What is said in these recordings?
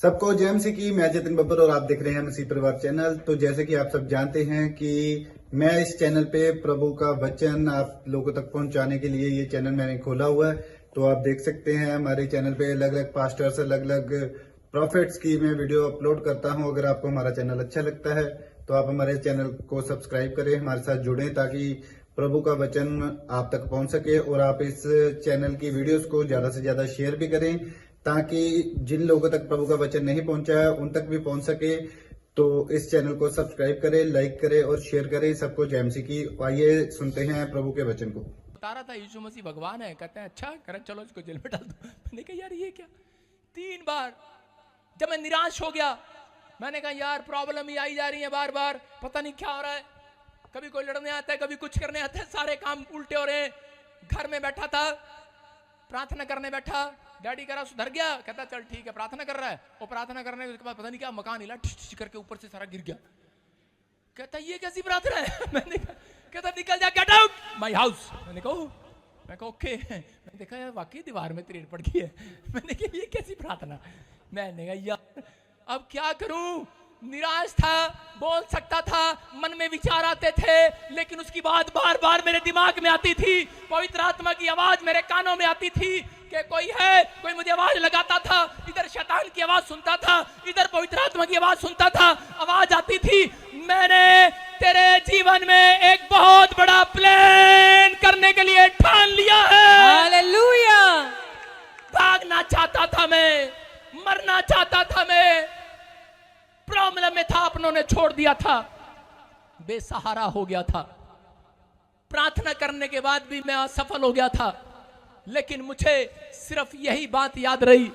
सबको जेएमसी की मैं जतिन बब्बर और आप देख रहे हैं मसीह परिवार चैनल। तो जैसे कि आप सब जानते हैं कि मैं इस चैनल पे प्रभु का वचन आप लोगों तक पहुंचाने के लिए ये चैनल मैंने खोला हुआ है। तो आप देख सकते हैं हमारे चैनल पे अलग अलग पास्टर्स, अलग अलग प्रॉफिट्स की मैं वीडियो अपलोड करता हूं। अगर आपको हमारा चैनल अच्छा लगता है तो आप हमारे चैनल को सब्सक्राइब करें, हमारे साथ जुड़ें ताकि प्रभु का वचन आप तक पहुंच सके। और आप इस चैनल की वीडियोस को ज्यादा से ज्यादा शेयर भी करें ताकि जिन लोगों तक प्रभु का वचन नहीं पहुंचा है उन तक भी पहुंच सके। तो इस चैनल को सब्सक्राइब करें, लाइक करें और शेयर करें सबको जेएमसी की। आइए सुनते हैं प्रभु के वचन को। बता रहा था यीशु मसीह भगवान है, कहते हैं अच्छा कर चलो इसको जेल में डाल दो। मैंने कहा यार ये क्या, 3 बार जब मैं निराश हो गया, मैंने कहा यार प्रॉब्लम ही आई जा रही है बार बार, पता नहीं क्या हो रहा है। कभी कोई लड़ने आता है, कभी कुछ करने आता है, सारे काम उल्टे हो रहे हैं। घर में बैठा था, प्रार्थना करने बैठा, डैडी कह रहा सुधर गया, कहता चल ठीक है प्रार्थना कर रहा है। और प्रार्थना करने के बाद पता नहीं क्या मकान हिला, ठिश करके ऊपर से सारा गिर गया। कहता ये कैसी प्रार्थना है? मैंने कहा, कहता निकल जा, गेट आउट माय हाउस। मैंने कहा ओके। मैंने देखा यार वाकई दीवार में तरेड़ पड़ गई है। मैंने कहा ये कैसी प्रार्थना? मैंने कहा यार अब क्या करूं, निराश था, बोल सकता था, मन में विचार आते थे, लेकिन उसकी बात बार बार मेरे दिमाग में आती थी। पवित्र आत्मा की आवाज मेरे कानों में आती थी कि कोई है, कोई मुझे आवाज लगाता था। इधर शैतान की आवाज सुनता था, इधर पवित्र आत्मा की आवाज सुनता था। आवाज आती थी, मैंने तेरे जीवन में एक बहुत बड़ा प्लान करने के लिए ठान लिया है। हालेलुया। भागना चाहता था मैं, मरना चाहता था मैं, प्रॉब्लम में था, अपनों ने छोड़ दिया था, बेसहारा हो गया था। प्रार्थना करने के बाद भी मैं असफल हो गया था, लेकिन मुझे सिर्फ यही बात याद रही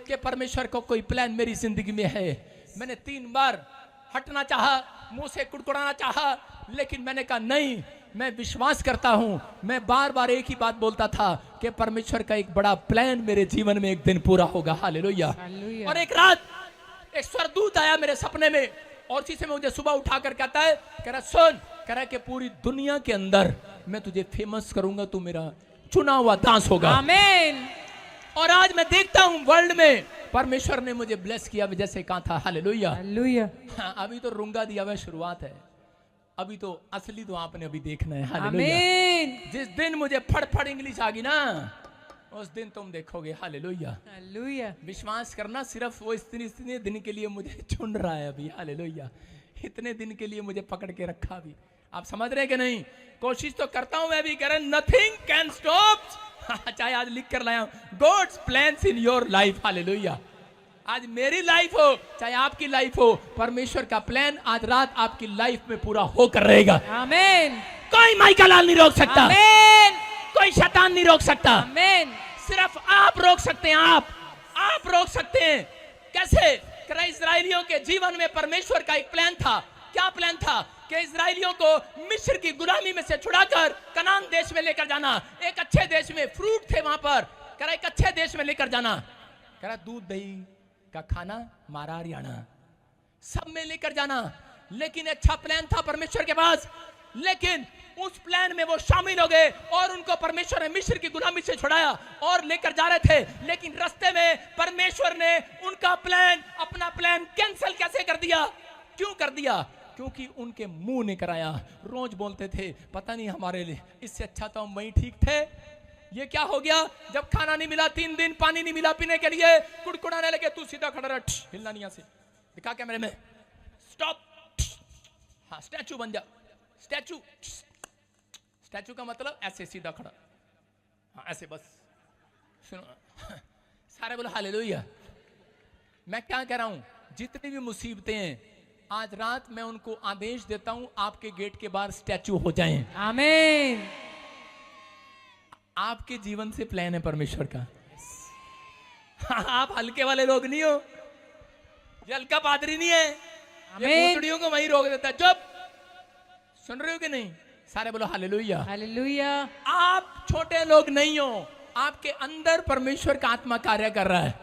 कि परमेश्वर को कोई प्लान मेरी जिंदगी में है। मैंने 3 बार हटना चाहा, मुंह से कुड़कुड़ाना चाहा, लेकिन मैंने कहा नहीं, मैं विश्वास करता हूं। मैं बार बार एक ही बात बोलता था कि परमेश्वर का एक बड़ा प्लान मेरे जीवन में एक दिन पूरा होगा। हालेलुया। और एक रात एक स्वर्गदूत आया मेरे सपने में और उसी से मुझे सुबह उठाकर कहता है, कह रहा सुन, कह रहा कि पूरी दुनिया के अंदर मैं तुझे फेमस करूंगा, तू मेरा चुना हुआ दास होगा। आमीन। और आज मैं देखता हूं वर्ल्ड में परमेश्वर ने मुझे ब्लेस किया जैसे कहा था। हालेलुया। हालेलुया। हाँ, अभी तो रूंगा दिया हुआ शुरुआत है, अभी तो असली तो आपने अभी देखना है। हालेलुया। आमीन। जिस दिन मुझे फड़ इंग्लिश आ गई ना, उस दिन तुम देखोगे। हालेलुया। हालेलुया। विश्वास करना, सिर्फ वो इतने दिन के लिए मुझे चुन रहा है अभी। हालेलुया। इतने दिन के लिए मुझे पकड़ के रखा अभी। आप समझ रहे कि नहीं? कोशिश तो करता हूं मैं भी, कह रहा नथिंग कैन स्टॉप। चाहे आज लिख कर लाया हूं, God's plans in your life. Hallelujah. आज मेरी लाइफ हो चाहे आपकी लाइफ हो, परमेश्वर का प्लान आज रात आपकी लाइफ में पूरा होकर रहेगा। आमीन। कोई माइका लाल नहीं रोक सकता, आमीन। कोई शैतान नहीं रोक सकता, आमीन। सिर्फ आप रोक सकते हैं। आप रोक सकते हैं। कैसे? कि इस्राएलियों के जीवन में परमेश्वर का एक प्लान था। क्या प्लान था? कि इस्राएलियों को मिस्र की गुलामी में से छुड़ाकर कनान देश में लेकर जाना। एक अच्छे देश में फ्रूट थे वहां पर, कह रहा एक अच्छे देश में लेकर जाना। कह रहा दूध दही का खाना, मारा हरियाणा, सब में लेकर जाना। लेकिन अच्छा प्लान था परमेश्वर के पास, लेकिन उस प्लान में वो शामिल हो गए और उनको परमेश्वर ने मिस्र की गुलामी से छुड़ाया और लेकर जा रहे थे। लेकिन रास्ते में परमेश्वर ने उनका प्लान, अपना प्लान कैंसिल कैसे कर दिया? क्यों कर दिया? क्योंकि उनके मुंह ने कराया। रोज बोलते थे पता नहीं हमारे लिए, इससे अच्छा तो हम वहीं ठीक थे। ये क्या हो गया? जब खाना नहीं मिला, 3 दिन पानी नहीं मिला पीने के लिए, कुड़कुड़ाने लगे। तू सीधा खड़ा रहा, हिलना नहीं। यहाँ से दिखा कैमरे में, स्टॉप। हाँ, स्टैचू बन जा। स्टैचू, स्टैचू का मतलब ऐसे सीधा खड़ा। हाँ ऐसे बस। सुनो, सारे बोलो हालेलुया। मैं क्या कह रहा हूं, जितनी भी मुसीबतें हैं आज रात मैं उनको आदेश देता हूं, आपके गेट के बाहर स्टैचू हो जाएं। आमीन। आपके जीवन से प्लान है परमेश्वर का। आप हल्के वाले लोग नहीं हो, ये हल्का पादरी नहीं है, ये भूतड़ियों को वहीं रोक देता है। चुप, सुन रहे हो कि नहीं? सारे बोलो हालेलुया। हालेलुया। आप छोटे लोग नहीं हो, आपके अंदर परमेश्वर का आत्मा कार्य कर रहा है।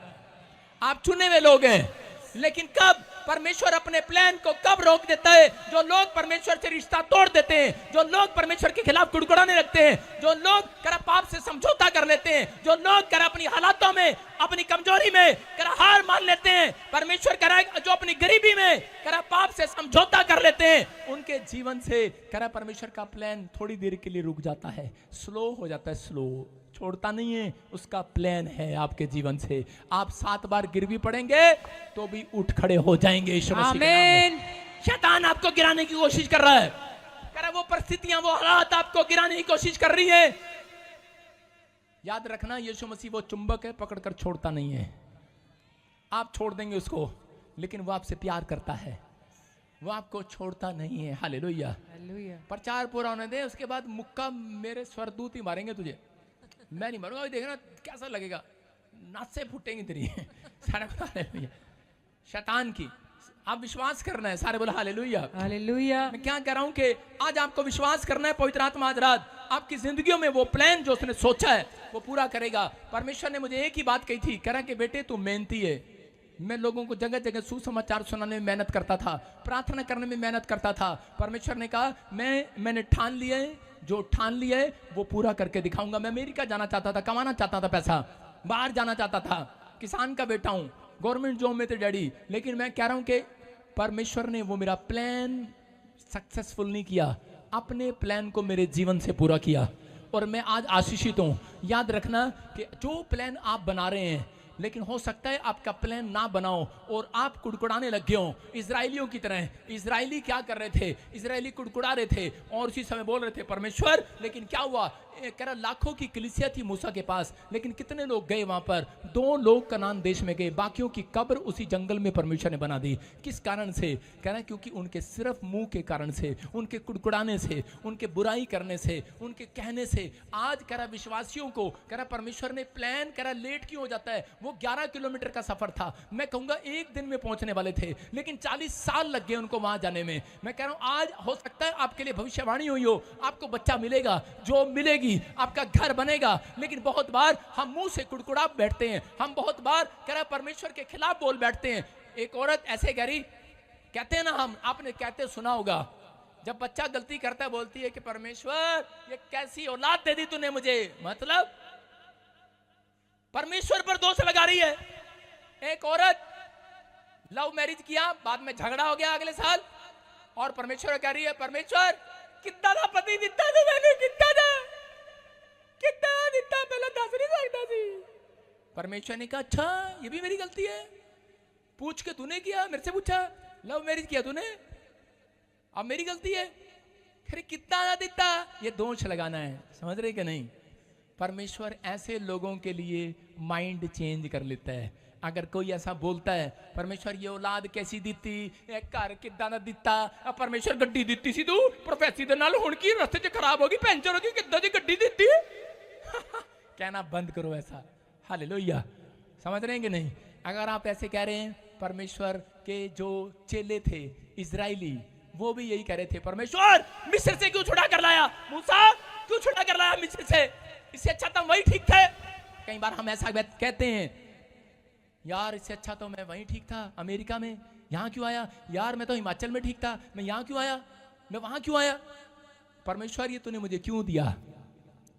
आप चुने हुए लोग हैं, लेकिन कब? परमेश्वर अपने प्लान को कब रोक देता है? जो लोग परमेश्वर से रिश्ता तोड़ देते हैं, जो लोग परमेश्वर के खिलाफ कुड़कुड़ाने लगते हैं, जो लोग करा पाप से समझौता कर लेते हैं, जो लोग करा अपनी हालातों में, अपनी कमजोरी में करा हार मान लेते हैं, परमेश्वर करा जो अपनी गरीबी में करा पाप से समझौता कर लेते हैं, उनके जीवन से करा परमेश्वर का प्लान थोड़ी देर के लिए रुक जाता है, स्लो हो जाता है, स्लो छोड़ता नहीं है। उसका प्लान है आपके जीवन से। आप 7 बार गिर भी पड़ेंगे तो भी उठ खड़े हो जाएंगे यीशु मसीह के नाम में। शैतान आपको गिराने की कोशिश कर रहा है, करे वो परिस्थितियां, वो हालात आपको गिराने की कोशिश कर रही है। याद रखना, यीशु मसीह वो चुंबक है, पकड़कर छोड़ता नहीं है। आप छोड़ देंगे उसको, लेकिन वो आपसे प्यार करता है, वो आपको छोड़ता नहीं है। हालेलुया। हालेलुया। प्रचार पूरा होने दे, उसके बाद मुक्का मेरे स्वरदूत ही मारेंगे तुझे, मैं नहीं मारूंगा। देखना कैसा लगेगा, नाचे फूटेंगी तेरी। सारे बोला हालेलुया। शैतान की आप विश्वास करना है, सारे बोला हालेलुया। हालेलुया। मैं क्या कह रहा हूं कि आज आपको विश्वास करना है, पवित्र आत्मा आज रात आपकी जिंदगियों में वो प्लान जो उसने सोचा है वो पूरा करेगा। परमेश्वर ने मुझे एक ही बात कही थी, कह रहा कि बेटे तू मेहनती है। मैं लोगों को जगह जगह सुसमाचार सुनाने में मेहनत करता था, प्रार्थना करने में मेहनत करता था। परमेश्वर ने कहा मैंने ठान लिया है, जो ठान लिया है वो पूरा करके दिखाऊंगा। मैं अमेरिका जाना चाहता था, कमाना चाहता था पैसा, बाहर जाना चाहता था, किसान का बेटा हूं, गवर्नमेंट जॉब में थे डैडी, लेकिन मैं कह रहा हूं कि परमेश्वर ने वो मेरा प्लान सक्सेसफुल नहीं किया, अपने प्लान को मेरे जीवन से पूरा किया और मैं आज आशीषित हूं। याद रखना कि जो प्लान आप बना रहे हैं, लेकिन हो सकता है आपका प्लान ना बनाओ और आप कुड़कुड़ाने लग गए हो इजराइलियों की तरह। इजराइली क्या कर रहे थे? इजराइली कुड़कुड़ा रहे थे और उसी समय बोल रहे थे परमेश्वर, लेकिन क्या हुआ? कह रहा लाखों की कलीसिया थी मूसा के पास, लेकिन कितने लोग गए वहां पर? 2 लोग कनान देश में गए, बाकियों की कब्र उसी जंगल में परमेश्वर ने बना दी। किस कारण से? कह रहा क्योंकि उनके सिर्फ मुंह के कारण से, उनके कुड़कुड़ाने से, उनके बुराई करने से, उनके कहने से। आज कह रहा विश्वासियों को कह रहा परमेश्वर ने प्लान कह रहा लेट क्यों हो जाता है? वो 11 किलोमीटर का सफर था, मैं कहूंगा 1 दिन में पहुंचने वाले थे, लेकिन 40 साल लग गए उनको वहां जाने में। मैं कह रहा हूं आज हो सकता है आपके लिए भविष्यवाणी हुई हो, आपको बच्चा मिलेगा, जॉब मिलेगी, आपका घर बनेगा, लेकिन बहुत बार हम मुंह से कुड़कुड़ा बैठते हैं, हम बहुत बार कह रहा परमेश्वर के खिलाफ बोल बैठते हैं। एक औरत ऐसे कह रही, कहते हैं ना हम, आपने कहते सुना होगा, जब बच्चा गलती करता है बोलती है कि परमेश्वर ये कैसी औलाद दे दी तूने मुझे, मतलब परमेश्वर पर दोष लगा रही है। एक औरत लव मैरिज किया, बाद में झगड़ा हो गया अगले साल, और परमेश्वर कह रही है परमेश्वर कितना था पति दिता था, मैंने कितना दिता पहले 10 नहीं सकता थी। परमेश्वर ने कहा अच्छा ये भी मेरी गलती है, पूछ के तूने किया, मेरे से पूछा, लव मैरिज किया तूने, अब मेरी गलती है, फिर कितना दिता, ये दोष लगाना है। समझ रहे कि नहीं? परमेश्वर ऐसे लोगों के लिए माइंड चेंज कर लेता है। अगर कोई ऐसा बोलता है परमेश्वर ये औलाद कैसी दिती, घर किदा ना दिता, परमेश्वर गड्डी दिती सी तू प्रोफेसी दे नाल हुण की रस्ते च खराब होगी, पेंचर होगी, किदा दी गड्डी दिती। कहना बंद करो ऐसा। हालेलुया। समझ रहे हैं कि नहीं? अगर आप ऐसे कह रहे हैं, परमेश्वर के जो चेले थे इजराइली, वो भी यही कह रहे थे परमेश्वर मिस्र से क्यों छुड़ा कर लाया, मूसा क्यों छुड़ा कर लाया मिस्र से, इससे अच्छा तो वही ठीक थे। कई बार हम ऐसा कहते हैं, यार इससे अच्छा तो मैं वहीं ठीक था अमेरिका में, यहां क्यों आया, यार मैं तो हिमाचल में ठीक था, मैं यहां क्यों आया, मैं वहां क्यों आया, परमेश्वर ये तूने मुझे क्यों दिया।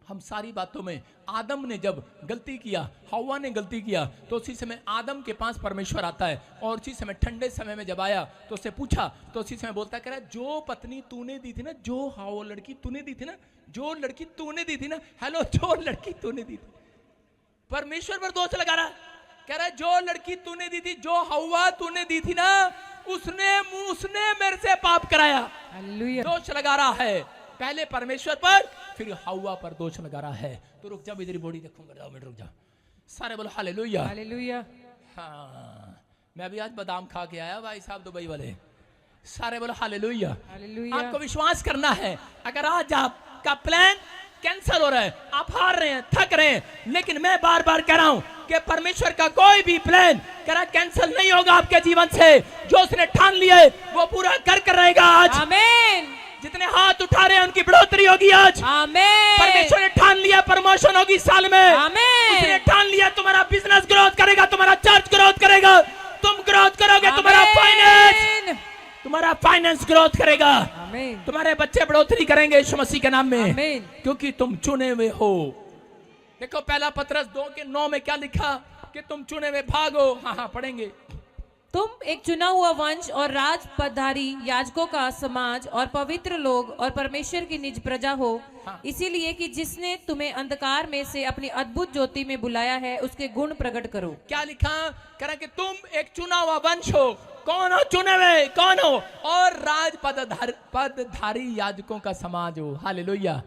हम सारी बातों में, आदम ने जब गलती किया, हव्वा ने गलती किया, तो उसी समय आदम के पास परमेश्वर आता है, और उसी समय ठंडे समय में जब आया तो उससे पूछा, तो उसी समय बोलता कह रहा जो पत्नी तूने दी थी ना, जो हव्वा लड़की तूने दी थी ना, जो लड़की तूने दी थी ना, हेलो जो लड़की तूने दी थी, परमेश्वर पर दोष लगा रहा, कह रहा जो लड़की तूने दी थी, जो हव्वा तूने दी थी ना, उसने मेरे से पाप कराया। हालेलुया। दोष लगा रहा है, पहले परमेश्वर पर फिर हव्वा पर दोष लगा रहा है। तो रुक जा, इधर बॉडी देखूंगा, 2 मिनट रुक जा। सारे बोलो हालेलुया। हालेलुया। हाँ, मैं अभी आज बादाम खा के आया भाई साहब दुबई वाले। सारे बोलो हालेलुया। हालेलुया। आपको विश्वास करना है, अगर आज आपका प्लान कैंसिल हो रहा है, आप हार रहे हैं, थक रहे हैं, लेकिन मैं बार बार कह रहा हूं कि परमेश्वर का कोई भी प्लान करा कैंसिल नहीं होगा आपके जीवन से। जो उसने ठान लिया है वो पूरा कर रहेगा। आज आमीन। जितने हाथ उठा रहे हैं उनकी बढ़ोतरी होगी आज। आमीन। परमेश्वर ने ठान लिया प्रमोशन होगी साल में। आमीन। उसने ठान लिया तुम्हारा बिजनेस ग्रोथ करेगा, तुम्हारा चर्च ग्रोथ करेगा, तुम ग्रोथ करोगे, तुम्हारा फाइनेंस फाइनेंस ग्रोथ करेगा, आमीन, तुम्हारे बच्चे बढ़ोतरी करेंगे यीशु मसीह के नाम में, आमीन। क्योंकि तुम चुने हुए हो। देखो पहला पत्रस 2:9 में क्या लिखा कि तुम चुने हुए भाग हो। हाँ पढ़ेंगे। तुम एक चुना हुआ वंश और राज पदधारी याजकों का समाज और पवित्र लोग और परमेश्वर की निज प्रजा हो, हाँ। इसीलिए कि जिसने तुम्हें अंधकार में से अपनी अद्भुत ज्योति में बुलाया है उसके गुण प्रकट करो। क्या लिखा? कह रहा कि तुम एक चुना हुआ वंश हो। कौन हो चुने हुए? कौन हो? और राज पदधारी याजकों का समाज हो। हालेलुया।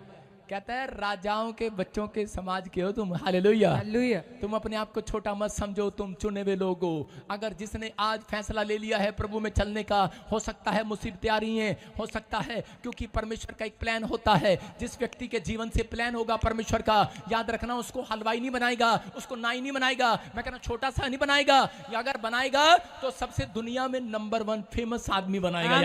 कहता है राजाओं के बच्चों के समाज के हो तुम। हालेलुया। हालेलुया। तुम अपने आप को छोटा मत समझो, तुम चुने हुए लोग हो। अगर जिसने आज फैसला ले लिया है प्रभु में चलने का, हो सकता है मुसीबतें आ रही हैं, हो सकता है, क्योंकि परमेश्वर का एक प्लान होता है। जिस व्यक्ति के जीवन से प्लान होगा परमेश्वर का, याद रखना उसको हलवाई नहीं बनाएगा, उसको नाई नहीं बनाएगा, मैं कहना छोटा सा नहीं बनाएगा, या अगर बनाएगा तो सबसे दुनिया में नंबर 1 फेमस आदमी बनाएगा।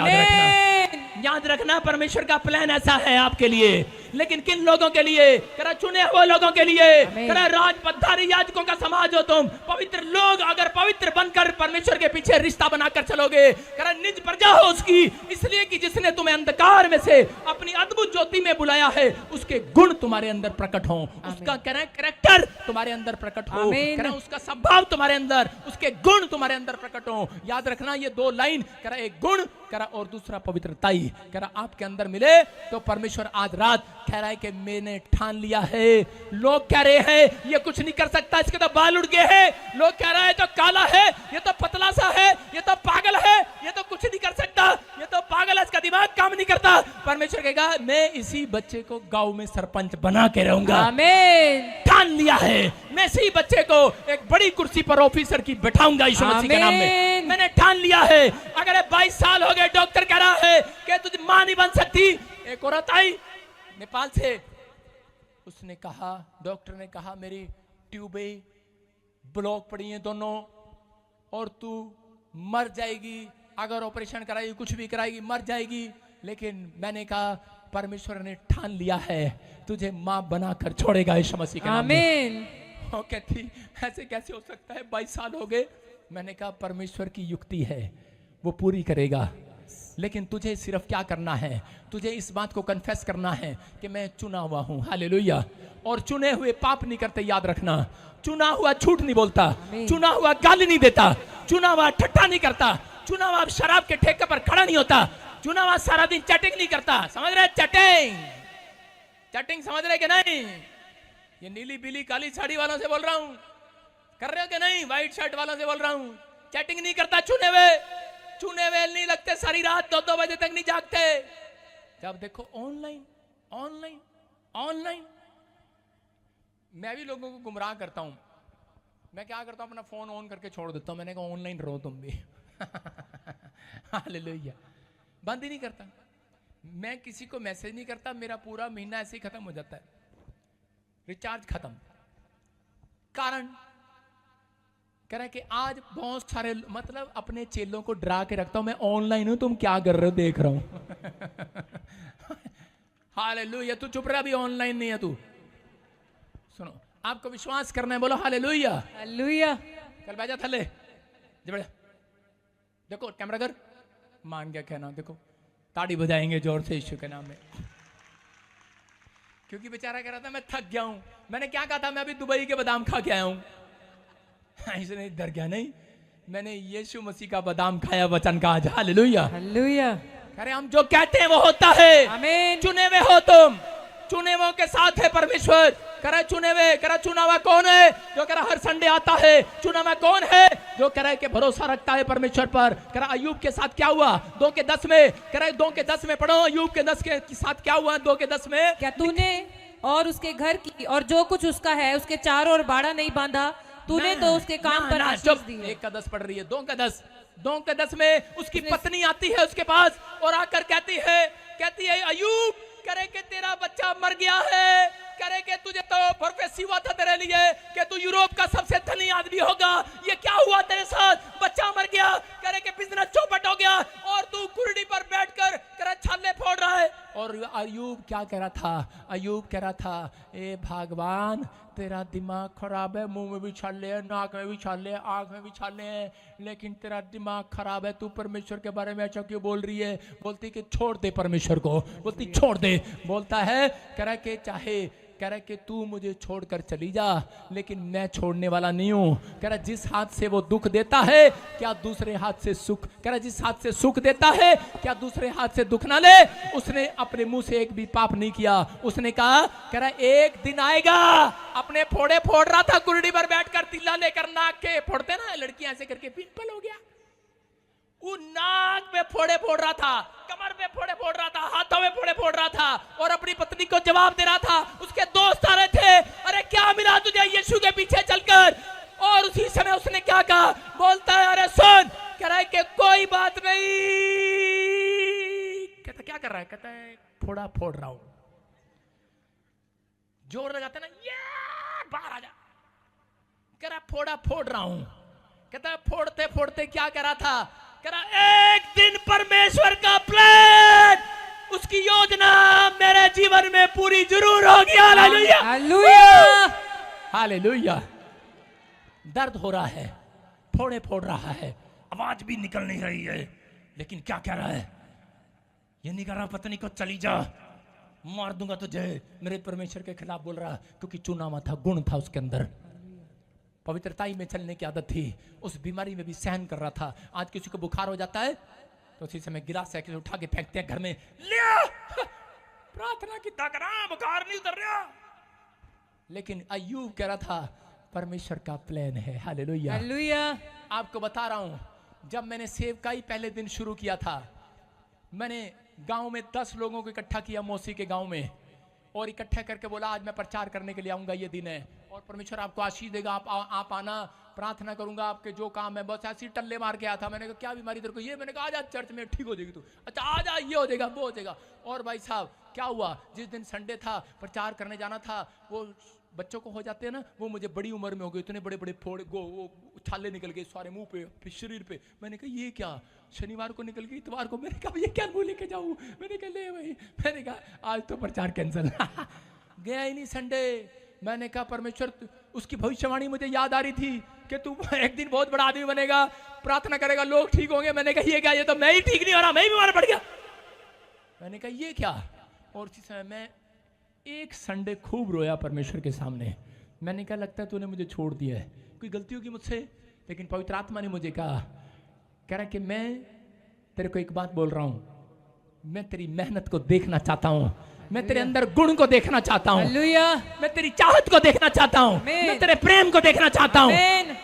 याद रखना परमेश्वर का प्लान ऐसा है आपके लिए। लेकिन किन लोगों के लिए? करा चुने हुए लोगों के लिए। करा राज पदधारी याजकों का समाज हो तुम, पवित्र लोग। अगर पवित्र बनकर परमेश्वर के पीछे रिश्ता बनाकर चलोगे, करा निज प्रजा हो उसकी, इसलिए कि जिसने तुम्हें अंधकार में से अपनी अद्भुत ज्योति में बुलाया है, उसके गुण तुम्हारे अंदर प्रकट हो, उसका करा कैरेक्टर तुम्हारे अंदर प्रकट हो, करा उसका स्वभाव तुम्हारे अंदर, उसके गुण तुम्हारे अंदर प्रकट हो। याद रखना ये 2 लाइन, करा एक गुण करा और दूसरा पवित्रताई करा आपके अंदर मिले तो परमेश्वर आज रात कह रहा है कि मैंने ठान लिया है। लोग कह रहे हैं ये कुछ नहीं कर सकता, इसके तो बाल उड़ गए हैं। लोग कह रहा है तो काला है, ये तो पतला सा है, ये तो पागल है, ये तो कुछ नहीं कर सकता, ये तो पागल है, इसका दिमाग काम नहीं करता। परमेश्वर कहेगा मैं इसी बच्चे को गांव में सरपंच बना के रहूंगा। आमीन। ठान लिया है, मैं इसी बच्चे को एक बड़ी कुर्सी पर ऑफिसर की बैठाऊंगा यीशु मसीह के नाम में। मैंने ठान लिया है। अगर 22 साल हो गए डॉक्टर कह रहा है कि तुझे मां नहीं बन सकती। एक औरत आई नेपाल से, उसने कहा, डॉक्टर ने कहा मेरी ट्यूबें ब्लॉक पड़ी हैं दोनों और तू मर जाएगी, अगर ऑपरेशन कराएगी कुछ भी कराएगी मर जाएगी। लेकिन मैंने कहा परमेश्वर ने ठान लिया है तुझे मां बनाकर छोड़ेगा यीशु मसीह के नाम में। आमीन। वो कहती ऐसे कैसे हो सकता है, 22 साल हो गए। मैंने कहा परमेश्वर की युक्ति है, वो पूरी करेगा। लेकिन तुझे सिर्फ क्या करना है, तुझे इस बात को कन्फेस करना है कि मैं चुना हुआ हूं। हालेलुया। और चुने हुए पाप नहीं करते, याद रखना। चुना हुआ झूठ नहीं बोलता, चुना हुआ गाली नहीं देता, चुना हुआ ठट्ठा नहीं करता, चुना हुआ शराब के ठेके पर खड़ा नहीं होता, चुना हुआ सारा दिन चैटिंग नहीं करता। समझ रहे? चैटिंग समझ रहे कि नहीं? ये नीली पीली काली साड़ी वालों से बोल रहा हूं, कर रहे हो कि नहीं? व्हाइट शर्ट वालों से बोल रहा हूं, चैटिंग नहीं करता। चुने हुए नहीं लगते, सारी रात 2-2 बजे तक नहीं जागते। जब देखो ऑनलाइन। मैं भी लोगों को गुमराह करता हूं। मैं क्या करता हूं, अपना फोन ऑन करके छोड़ देता हूं। मैंने कहा ऑनलाइन रहो तुम भी। हालेलुया। बंद ही नहीं करता। मैं किसी को मैसेज नहीं करता, मेरा पूरा महीना ऐसे ही खत्म हो जाता है, रिचार्ज खत्म। कारण कह रहा है कि आज बहुत सारे, मतलब अपने चेलों को डरा के रखता हूं, मैं ऑनलाइन हूं, तुम क्या कर रहे हो देख रहा हूं। हालेलुया। तू चुप रहा, अभी ऑनलाइन नहीं है तू। सुनो, आपको विश्वास करना है, बोलो हालेलुया। हालेलुया। चल बैजा थले, देखो कैमरा कर, मान गया कहना, देखो ताड़ी बजाएंगे जोर से यीशु के नाम में। क्योंकि बेचारा कह रहा था मैं थक गया हूं। मैंने क्या कहा था, मैं अभी दुबई के बादाम खा के आया हूं। इसने डर गया, नहीं, मैंने यीशु मसीह का बादाम खाया, वचन का। आज हालेलुया। हालेलुया। अरे हम जो कहते हैं वो होता है। आमीन। चुने हुए हो तुम, चुने हुए के साथ है परमेश्वर। करा चुने हुए, करा चुना हुआ कौन है? जो करा हर संडे आता है। चुना हुआ कौन है? जो कह रहा है कि भरोसा रखता है परमेश्वर पर। करा अय्यूब के साथ क्या हुआ? 2:10 में, करा 2:10 में पढ़ो, अय्यूब के 10 के साथ क्या हुआ? 2:10 में, क्या तूने और उसके घर की और जो कुछ उसका है उसके चारों ओर बाड़ा नहीं बांधा? तूने तो उसके काम पर आशीष दी है। 1:10 पढ़ रही है, 2:10 में उसकी पत्नी आती है उसके पास और आकर कहती है अय्यूब, करे कि तेरा बच्चा मर गया है, करे कि तुझे तो प्रोफेसी हुआ था तेरे लिए कि तू यूरोप का सबसे धनी आदमी होगा, ये क्या हुआ तेरे साथ? बच्चा मर गया, करे कि बिजनेस चौपट हो गया और तू कुर्सी पर बैठकर करे छाले फोड़ रहा है। और अयूब क्या कह रहा था? अयूब कह रहा था, ए भगवान तेरा दिमाग खराब है, मुंह में भी छाल ले, नाक में भी छाल ले, आंख में भी छाल ले, लेकिन तेरा दिमाग खराब है, तू परमेश्वर के बारे में ऐसा क्यों बोल रही है? बोलती कि छोड़ दे परमेश्वर को, बोलती छोड़ दे। बोलता है, कह रहा कि चाहे, कह रहा कि तू मुझे छोड़कर चली जा, लेकिन मैं छोड़ने वाला नहीं हूं। कह रहा जिस हाथ से वो दुख देता है, क्या दूसरे हाथ से सुख, कह रहा जिस हाथ से सुख देता है, क्या दूसरे हाथ से दुख ना ले। उसने अपने मुंह से एक भी पाप नहीं किया। उसने कहा, कह रहा एक दिन आएगा, अपने फोड़े फोड़ रहा था, कुर्डी पर बैठकर तिल्ला लेकर, नाक के फोड़ते ना लड़कियां ऐसे करके, पिंपल हो गया। वो नाक में फोड़े फोड़ रहा था, कमर पे फोड़े फोड़ रहा था, हाथों में फोड़े फोड़ रहा था, और अपनी पत्नी को जवाब दे रहा था। उसके दोस्त आ रहे थे, अरे क्या मिला तुझे यीशु के पीछे चलकर? और उसी समय उसने क्या कहा? बोलता है, अरे सुन, कह रहा है कि कोई बात नहीं। कहता क्या कर रहा है? कहता है फोड़ा फोड़ रहा हूं। जोर लगाते ना, ये बाहर आ जा। कह रहा फोड़ा फोड़ रहा हूं। कहता है फोड़ते फोड़ते क्या कर रहा था? कह रहा एक दिन परमेश्वर का प्लान, उसकी योजना मेरे जीवन में पूरी जरूर होगी। Hallelujah, hallelujah, hallelujah. दर्द हो रहा है, फोड़े फोड़ रहा है, आवाज भी निकल नहीं रही है, लेकिन क्या कह रहा है? ये नहीं कह रहा पत्नी को चली जा, मार दूंगा तुझे, मेरे परमेश्वर के खिलाफ बोल रहा, क्योंकि चुना हुआ था, गुण था उसके अंदर, पवित्रताई में चलने की आदत थी, उस बीमारी में भी सहन कर रहा था। आज किसी को बुखार हो जाता है तो उसी समय गिलास से उठा के फेंकते हैं घर में, लिया प्रार्थना की ताकरा, बुखार नहीं उतर रहा। लेकिन अय्यूब कह रहा था परमेश्वर का प्लान है। Hallelujah, hallelujah. आपको बता रहा हूं, जब मैंने सेवकाई पहले दिन शुरू किया था, मैंने गांव में 10 लोगों को इकट्ठा किया, मौसी के गांव में, और इकट्ठा करके बोला आज मैं प्रचार करने के लिए आऊंगा, ये दिन है और परमेश्वर आपको आशीष देगा, आप आना, प्रार्थना करूंगा, आपके जो काम है। बस ऐसी टल्ले मार के आया था। मैंने कहा क्या बीमारी तेरे को? ये मैंने कहा आजा चर्च में, ठीक हो जाएगी तू। अच्छा आजा, ये हो जाएगा, वो हो जाएगा। और भाई साहब क्या हुआ, जिस दिन संडे था, प्रचार करने जाना था, वो बच्चों को हो जाते हैं ना, वो मुझे बड़ी उम्र में हो गए, इतने बड़े बड़े फोड़ वो छाले निकल गए सारे मुंह पे, फिर शरीर पे। मैंने कहा ये क्या, शनिवार को निकल गई, इतवार को। मैंने कहा ये क्या मुंह लेके जाऊं? मैंने कहा ले भाई, मैंने कहा आज तो प्रचार कैंसिल। गया ही नहीं संडे। मैंने कहा परमेश्वर, उसकी भविष्यवाणी मुझे याद आ रही थी कि तू एक दिन बहुत बड़ा आदमी बनेगा, प्रार्थना करेगा, लोग ठीक होंगे। मैंने कहा ये क्या, ये तो मैं ही ठीक नहीं हो रहा, मैं ही बीमार पड़ गया। मैंने कहा ये क्या। और उसी समय मैं एक संडे खूब रोया परमेश्वर के सामने। मैंने कहा लगता है तूने मुझे छोड़ दिया है, कोई गलती होगी मुझसे। लेकिन पवित्र आत्मा ने मुझे कहा, कह रहा कि मैं तेरे को एक बात बोल रहा हूं, मैं तेरी मेहनत को देखना चाहता हूं, मैं तेरे अंदर गुण को देखना चाहता हूं, मैं तेरी चाहत को देखना चाहता हूं, मैं तेरे प्रेम को देखना चाहता हूं,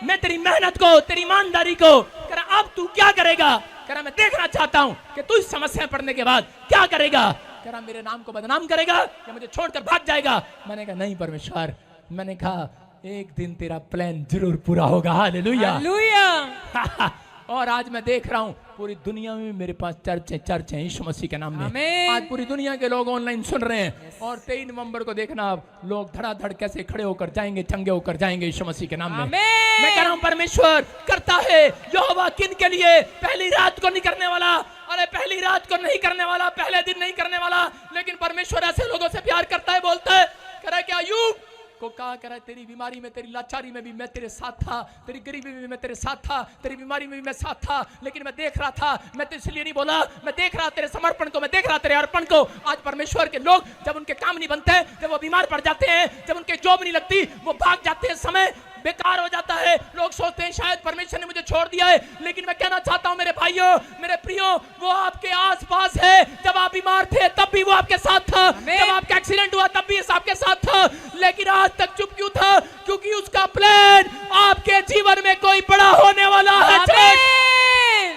मैं तेरी मेहनत को, तेरी ईमानदारी को। कह रहा अब तू क्या करेगा? कह रहा मैं देखना चाहता हूं कि तू इस समस्या पड़ने के बाद क्या करेगा। कह रहा मेरे नाम को बदनाम करेगा या मुझे छोड़कर भाग जाएगा। मैंने कहा नहीं परमेश्वर, मैंने कहा एक दिन तेरा प्लान जरूर पूरा होगा। Hallelujah, hallelujah. और आज मैं देख रहा हूं पूरी दुनिया में मेरे पास चर्च है यीशु मसीह के नाम में। आज पूरी दुनिया के लोग ऑनलाइन सुन रहे हैं। और 23 नवंबर को देखना आप लोग धड़ाधड़ कैसे खड़े होकर जाएंगे, चंगे होकर जाएंगे यीशु मसीह के नाम में। मैं कह रहा हूं परमेश्वर करता है। यहोवा किन के लिए? पहली रात को नहीं करने वाला, अरे पहली रात को नहीं करने वाला, पहले दिन नहीं करने वाला, लेकिन परमेश्वर ऐसे लोगों से प्यार करता है। बोलता है, कह रहा है क्या अय्यूब को कहा, कह रहा है तेरी बीमारी में, तेरी लाचारी में भी मैं तेरे साथ था, तेरी गरीबी में भी मैं तेरे साथ था, तेरी बीमारी में भी मैं साथ था, लेकिन मैं देख रहा था, मैं तो इसलिए नहीं बोला, मैं देख रहा तेरे समर्पण को, मैं देख रहा तेरे अर्पण को। आज परमेश्वर के लोग जब उनके काम नहीं बनते हैं, जब वो बीमार पड़ जाते हैं, जब उनके जॉब नहीं लगती, वो भाग जाते हैं, समय बेकार हो जाता है, लोग सोचते हैं शायद परमेश्वर ने मुझे छोड़ दिया है। लेकिन मैं कहना चाहता हूं मेरे भाइयों, मेरे प्रियो, वो आपके आसपास है। जब आप बीमार थे तब भी वो आपके साथ था, जब आपका एक्सीडेंट हुआ तब भी आपके साथ था, लेकिन आज तक चुप क्यों था? क्योंकि उसका प्लान आपके जीवन में कोई बड़ा होने वाला है।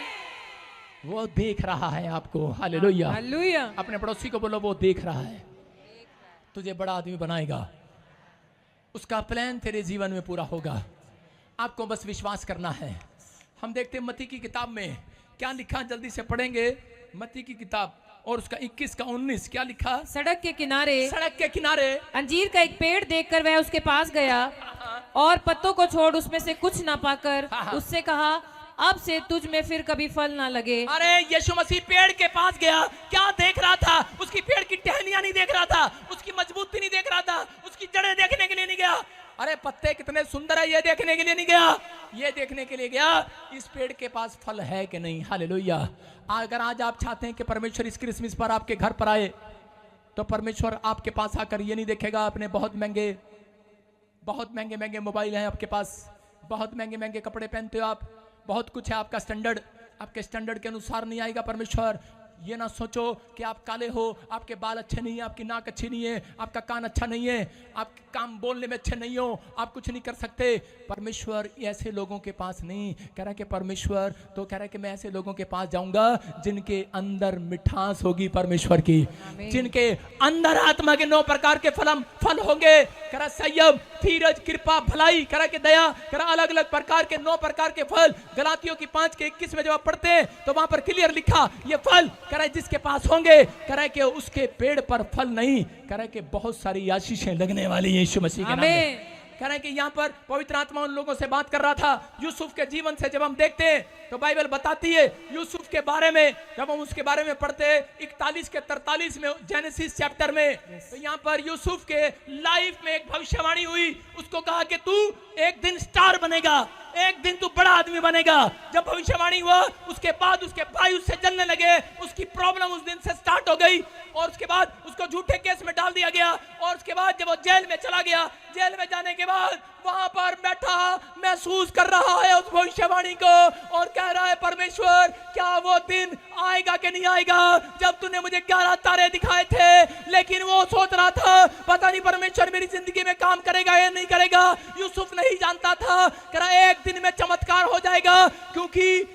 वो देख रहा है आपको। Hallelujah, hallelujah. अपने पड़ोसी को बोलो वो देख रहा है, तुझे बड़ा आदमी बनाएगा, उसका प्लान तेरे जीवन में पूरा होगा। आपको बस विश्वास करना है। हम देखते हैं मत्ती की किताब में क्या लिखा, जल्दी से पढ़ेंगे। मत्ती की किताब और उसका 21 का 19 क्या लिखा? सड़क के किनारे अंजीर का एक पेड़ देखकर वह उसके पास गया और पत्तों को छोड़ उसमें से कुछ ना पाकर उससे कहा, अब से तुझ में फिर कभी फल ना लगे। अरे यीशु मसीह पेड़ के पास गया, क्या देख रहा था? उसकी पेड़ की टहनियां नहीं देख रहा था, उसकी मजबूती नहीं देख रहा था, उसकी जड़ें देखने के लिए नहीं गया। अरे पत्ते कितने सुंदर है ये देखने के लिए नहीं गया, ये देखने के लिए गया इस पेड़ के पास फल है कि नहीं। हालेलुया। अगर आज आप चाहते हैं कि परमेश्वर इस क्रिसमस पर आपके घर पर आए, तो परमेश्वर आपके पास आकर ये नहीं देखेगा आपने बहुत महंगे महंगे मोबाइल हैं आपके पास, बहुत महंगे महंगे कपड़े पहनते हो आप, बहुत कुछ है आपका स्टैंडर्ड, आपके स्टैंडर्ड के अनुसार नहीं आएगा परमेश्वर। ये ना सोचो कि आप काले हो, आपके बाल अच्छे नहीं है, आपकी नाक अच्छी नहीं है, आपका कान अच्छा नहीं है, आप काम बोलने में अच्छे नहीं हो, आप कुछ नहीं कर सकते। परमेश्वर ऐसे लोगों के पास नहीं कह रहा कि परमेश्वर तो कह रहा है कि मैं ऐसे लोगों के पास जाऊंगा जिनके अंदर मिठास होगी परमेश्वर की, जिनके अंदर आत्मा के 9 प्रकार के फल होंगे। कह रहा संयम, धीरज, कृपा, भलाई, कह रहा कि दया, कह रहा अलग अलग प्रकार के 9 प्रकार के फल। गलातियों की 5:21 में जब आप पढ़ते हैं तो वहां पर क्लियर लिखा ये फल कह रहा है जिसके पास होंगे, कह रहा है कि उसके पेड़ पर फल नहीं, कह रहा है कि बहुत सारी आशीषें लगने वाली है यीशु मसीह के नाम में। कह रहे हैं कि यहाँ पर पवित्र आत्मा उन लोगों से बात कर रहा था। यूसुफ के जीवन से जब हम देखते हैं तो बाइबल बताती है यूसुफ के बारे में, जब हम उसके बारे में पढ़ते हैं 41 के 43 में जेनेसिस चैप्टर में, तो यहाँ पर यूसुफ के लाइफ में एक भविष्यवाणी हुई। उसको कहा कि तू एक दिन स्टार बनेगा, एक दिन तू बड़ा आदमी बनेगा। जब भविष्यवाणी हुआ उसके बाद उसके भाई उससे जलने लगे, उसकी प्रॉब्लम उस दिन से स्टार्ट हो गई और उसके बाद उसको झूठे केस में डाल दिया गया। और उसके बाद जब वो जेल में चला गया, जेल में जाने के बाद वहां पर बैठा महसूस कर रहा है उस भविष्यवाणी को और कह रहा है परमेश्वर क्या वो दिन आएगा कि नहीं आएगा जब तूने मुझे 11 तारे दिखाए थे। लेकिन वो सोच रहा था पता नहीं परमेश्वर मेरी जिंदगी में काम करेगा या नहीं करेगा। यूसुफ नहीं जानता था कह रहा एक दिन में चमत्कार हो जाएगा, क्योंकि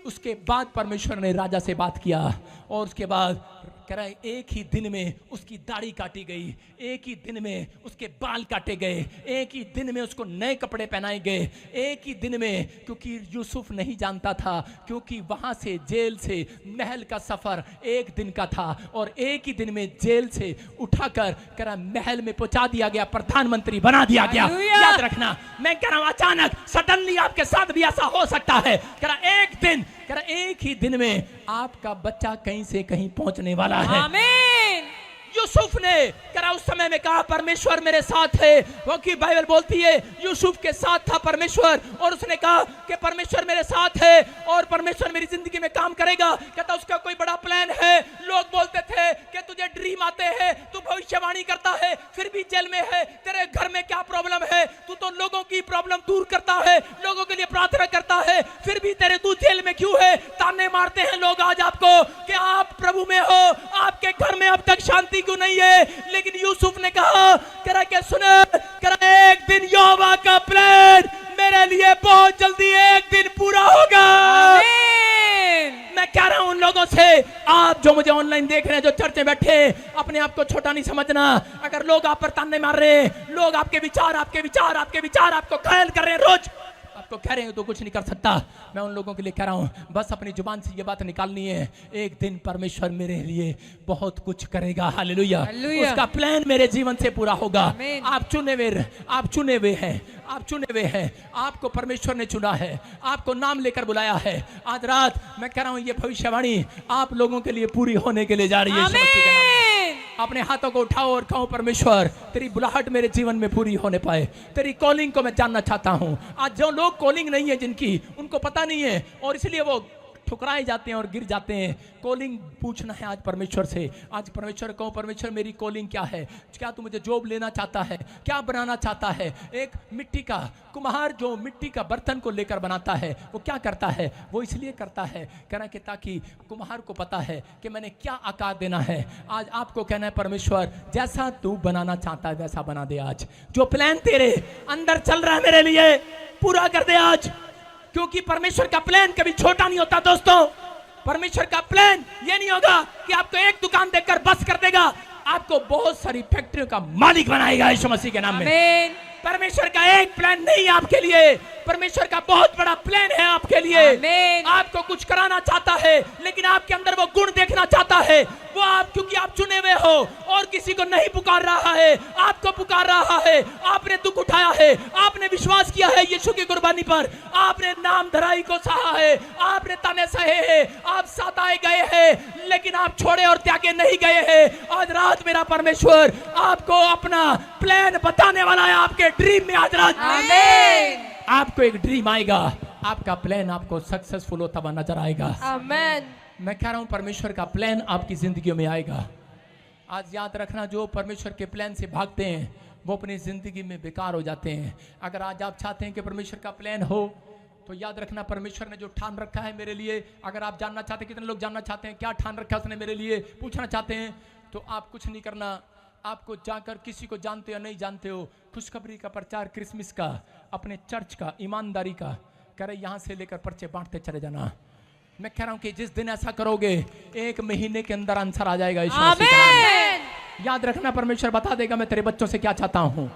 उसके बाद परमेश्वर ने राजा से बात किया और उसके बाद कह रहा है एक ही दिन में उसकी दाढ़ी काटी गई, एक ही दिन में उसके बाल काटे गए, एक ही दिन में उसको नए कपड़े पहनाए गए, एक ही दिन में। क्योंकि यूसुफ नहीं जानता था, क्योंकि वहां से जेल से महल का सफर एक दिन का था और एक ही दिन में जेल से उठाकर कह रहा महल में पहुंचा दिया गया, प्रधानमंत्री बना दिया गया। याद रखना, मैं कह रहा हूं अचानक सडनली आपके साथ भी ऐसा हो सकता है। कह रहा एक दिन, कह रहा एक ही दिन में आपका बच्चा कहीं से कहीं पहुंचने वाला है। आमीन। यूसुफ ने कह रहा उस समय में कहा परमेश्वर मेरे साथ है, क्योंकि बाइबल बोलती है यूसुफ के साथ था परमेश्वर और उसने कहा कि परमेश्वर मेरे साथ है और परमेश्वर मेरी जिंदगी में काम करेगा। कहता उसका कोई बड़ा प्लान है। लोग बोलते थे कि तुझे ड्रीम आते हैं, तू भविष्यवाणी करता है, फिर भी जेल में है, तेरे घर में क्या प्रॉब्लम है, तू तो लोगों की प्रॉब्लम दूर करता है, लोगों के लिए प्रार्थना करता है, फिर भी तेरे तू जेल में क्यों है। ताने मारते हैं लोग आज आपको कि आप प्रभु में हो, आपके घर में अब तक शांति क्यों नहीं है। लेकिन यूसुफ ने कहा करा के सुने, करा एक दिन यहोवा का प्लान मेरे लिए बहुत जल्दी एक दिन पूरा होगा। मैं कह रहा हूं उन लोगों से, आप जो मुझे ऑनलाइन देख रहे हैं, जो चर्च में बैठे, अपने आप को छोटा नहीं समझना। अगर लोग आप पर ताने मार रहे हैं, लोग आपके विचार आपको घायल कर रहे हैं, रोज आपको कह रहे हैं तो कुछ नहीं कर सकता। मैं उन लोगों के लिए कह रहा हूं बस अपनी जुबान से ये बात निकालनी है, एक दिन परमेश्वर मेरे लिए बहुत कुछ करेगा। हालेलुया। उसका प्लान मेरे जीवन से पूरा होगा। आप चुने हुए हैं, आपको परमेश्वर ने चुना है, आपको नाम लेकर बुलाया है। आज रात मैं कह रहा हूं ये भविष्यवाणी आप लोगों के लिए पूरी होने के लिए जा रही है। अपने हाथों को उठाओ और कहो परमेश्वर तेरी बुलाहट मेरे जीवन में पूरी होने पाए, तेरी कॉलिंग को मैं जानना चाहता हूं। आज जो लोग कॉलिंग नहीं है जिनकी, उनको पता नहीं है और इसलिए वो ठुकराए जाते हैं और गिर जाते हैं। कॉलिंग पूछना है आज परमेश्वर से। आज परमेश्वर कहो परमेश्वर मेरी कॉलिंग क्या है, क्या तू मुझे जॉब लेना चाहता है, क्या बनाना चाहता है। एक मिट्टी का कुम्हार जो मिट्टी का बर्तन को लेकर बनाता है वो क्या करता है, वो इसलिए करता है कहना कि ताकि कुम्हार को पता है कि मैंने क्या आकार देना है। आज आपको कहना है परमेश्वर जैसा तू बनाना चाहता है वैसा बना दे। आज जो प्लान तेरे अंदर चल रहा है मेरे लिए पूरा कर दे आज, क्योंकि परमेश्वर का प्लान कभी छोटा नहीं होता दोस्तों। परमेश्वर का प्लान ये नहीं होगा कि आपको एक दुकान देकर बस कर देगा, आपको बहुत सारी फैक्ट्रियों का मालिक बनाएगा यीशु मसीह के नाम में। परमेश्वर का एक प्लान नहीं आपके लिए परमेश्वर का बहुत बड़ा प्लान है आपके लिए। आमीन। आपको कुछ कराना चाहता है, लेकिन आपके अंदर वो गुण देखना चाहता है। वो आप, क्योंकि आप चुने हुए हो, और किसी को नहीं पुकार रहा है, आपको पुकार रहा है। आपने दुख उठाया है, आपने विश्वास किया है यीशु की कुर्बानी पर, आपने नाम धराई को सहा है, आपने ताने सहे हैं, आप सताए गए हैं, लेकिन आप छोड़े और त्यागे नहीं गए हैं। आज रात मेरा परमेश्वर आपको अपना प्लान बताने वाला है। आपके ड्रीम में आज रात आमीन। आपको एक ड्रीम आएगा, आपका प्लान आपको सक्सेसफुल होता हुआ नजर आएगा। आमीन। मैं कह रहा हूं परमेश्वर का प्लान आपकी जिंदगियों में आएगा। आज याद रखना, जो परमेश्वर के प्लान से भागते हैं वो अपनी जिंदगी में बेकार हो जाते हैं। अगर आज आप चाहते हैं कि परमेश्वर का प्लान हो, तो याद रखना परमेश्वर ने जो ठान रखा है मेरे लिए, अगर आप जानना चाहते हैं, कितने लोग जानना चाहते हैं क्या ठान रखा है उसने मेरे लिए, पूछना चाहते हैं, तो आप कुछ नहीं करना। आपको जाकर किसी को जानते हो नहीं जानते हो, खुशखबरी का प्रचार, क्रिसमस का, अपने चर्च का, ईमानदारी का, कह रहे यहाँ से लेकर पर्चे बांटते चले जाना। मैं कह रहा हूं कि जिस दिन ऐसा करोगे, 1 महीने के अंदर आंसर आ जाएगा यीशु मसीह के नाम में। आमीन। याद रखना परमेश्वर बता देगा मैं तेरे बच्चों से क्या चाहता हूं,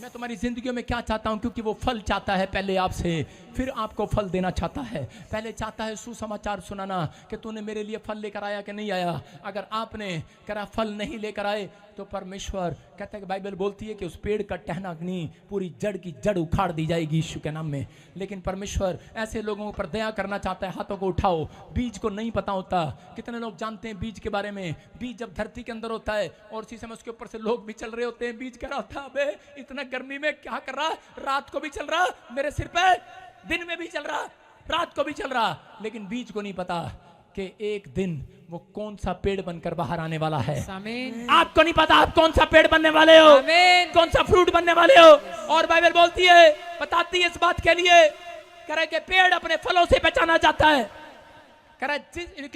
मैं तुम्हारी जिंदगियों में क्या चाहता हूं, क्योंकि वो फल चाहता है पहले आपसे, फिर आपको फल देना चाहता है। पहले चाहता है सुसमाचार सुनाना कि तूने मेरे लिए फल लेकर आया कि नहीं आया। अगर आपने कहा फल नहीं लेकर आए, तो परमेश्वर कहता है कि बाइबल बोलती है कि उस पेड़ का टहना नहीं, पूरी जड़ की जड़ उखाड़ दी जाएगी यीशु के नाम में। लेकिन परमेश्वर ऐसे लोगों पर दया करना चाहता है। हाथों को उठाओ। बीज को नहीं पता होता, कितने लोग जानते हैं बीज के बारे में? बीज जब धरती के अंदर होता है और उसी समय उसके ऊपर से लोग भी चल रहे होते हैं, बीज कह रहा होता है अबे इतना गर्मी में क्या कर रहा, रात को भी चल रहा मेरे सिर पे, दिन में भी चल रहा, रात को भी चल रहा, लेकिन बीज को नहीं पता कि एक दिन वो कौन सा पेड़ बनकर बाहर आने वाला है। आमीन। आपको नहीं पता आप कौन सा पेड़ बनने वाले हो, आमीन। कौन सा फ्रूट बनने वाले हो। और बाइबल बोलती है, बताती है इस बात के लिए, कह रहा है कि पेड़ अपने फलों से पहचाना जाता है। कह रहा है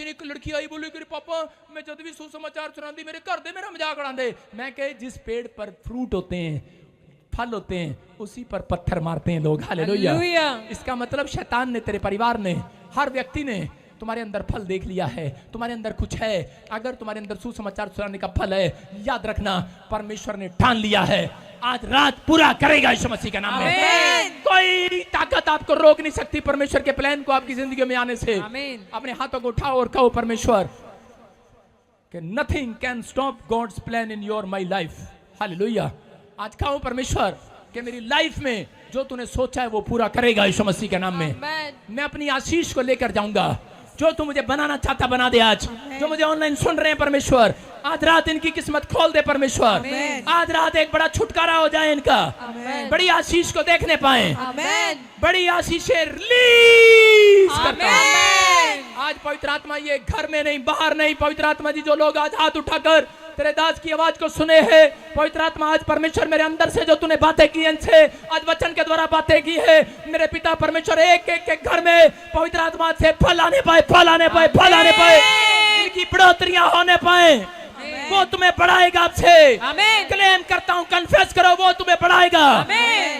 एक लड़की आई बोली कि पापा मैं जब भी सुसमाचार सुनाती मेरे घर दे मेरा मजाक उड़ाते। मैं कहे जिस पेड़ पर फ्रूट होते हैं, फल होते हैं, उसी पर पत्थर मारते हैं लोग। हालेलुया। इसका मतलब शैतान ने, तेरे परिवार ने, हर व्यक्ति ने तुम्हारे अंदर फल देख लिया है, तुम्हारे अंदर कुछ है। अगर तुम्हारे अंदर सुसमाचार सुनाने का फल है, याद रखना परमेश्वर ने ठान लिया है आज रात पूरा करेगा यीशु मसीह के नाम में। कोई ताकत आपको रोक नहीं सकती परमेश्वर के प्लान को आपकी जिंदगी में आने से। आमीन। अपने हाथों को उठाओ और कहो परमेश्वर कि nothing can stop God's plan in your my life. Hallelujah. आज कहो परमेश्वर कि मेरी लाइफ में जो तूने सोचा है वो पूरा करेगा यीशु मसीह के नाम में। मैं अपनी आशीष को लेकर जाऊंगा। जो तू मुझे बनाना चाहता बना दे। आज जो मुझे ऑनलाइन सुन रहे हैं परमेश्वर, आज रात इनकी किस्मत खोल दे परमेश्वर। आज रात एक बड़ा छुटकारा हो जाए इनका, बड़ी आशीष को देखने पाए, बड़ी आशीषें रिलीज करता हूं। आज पवित्र आत्मा ये घर में नहीं बाहर नहीं, पवित्र आत्मा जी जो लोग आज हाथ उठाकर तेरे दास की आवाज को सुने हैं, पवित्र आत्मा आज परमेश्वर मेरे अंदर से जो तूने बातें की इनसे, आज वचन के द्वारा बातें की है मेरे पिता परमेश्वर, एक एक के घर में पवित्र आत्मा से फल आने पाए, फल आने पाए, फल आने पाए, इनकी बढ़ोतरियां होने पाए। वो तुम्हें बढ़ाएगा आपसे। क्लेम करता हूँ, कन्फेस करो, वो तुम्हें बढ़ाएगा।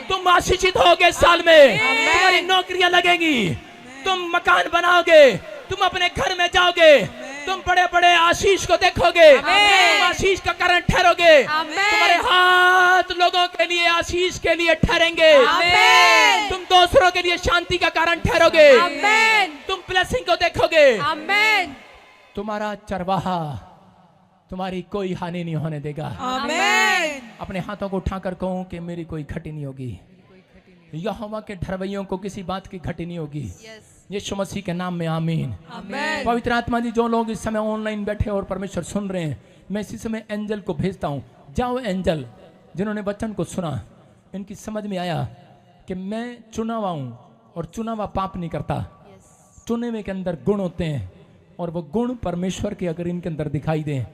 तुम आशीषित होगे इस साल में, तुम्हारी नौकरियां लगेंगी, तुम मकान बनाओगे, तुम अपने घर में जाओगे, तुम बड़े बड़े आशीष को देखोगे, तुम आशीष का कारण ठहरोगे, तुम्हारे हाथ लोगों के लिए आशीष के लिए ठहरेंगे, तुम दूसरों के लिए शांति का कारण ठहरोगे, तुम ब्लेसिंग को देखोगे, तुम्हारा चरवाहा तुम्हारी कोई हानि नहीं होने देगा। अपने हाथों को उठाकर कहो कि मेरी कोई घटी नहीं होगी, यहोवा के ढरवैयों को किसी बात की घटी नहीं होगी। यीशु मसीह के नाम में आमीन। पवित्र आत्मा जी जो लोग इस समय ऑनलाइन बैठे और परमेश्वर सुन रहे हैं, मैं इसी समय एंजल को भेजता हूँ। जाओ एंजल जिन्होंने वचन को सुना, इनकी समझ में आया कि मैं चुना हुआ हूँ और चुना हुआ पाप नहीं करता। चुने हुए के अंदर गुण होते हैं और वो गुण परमेश्वर के अगर इनके अंदर दिखाई दें,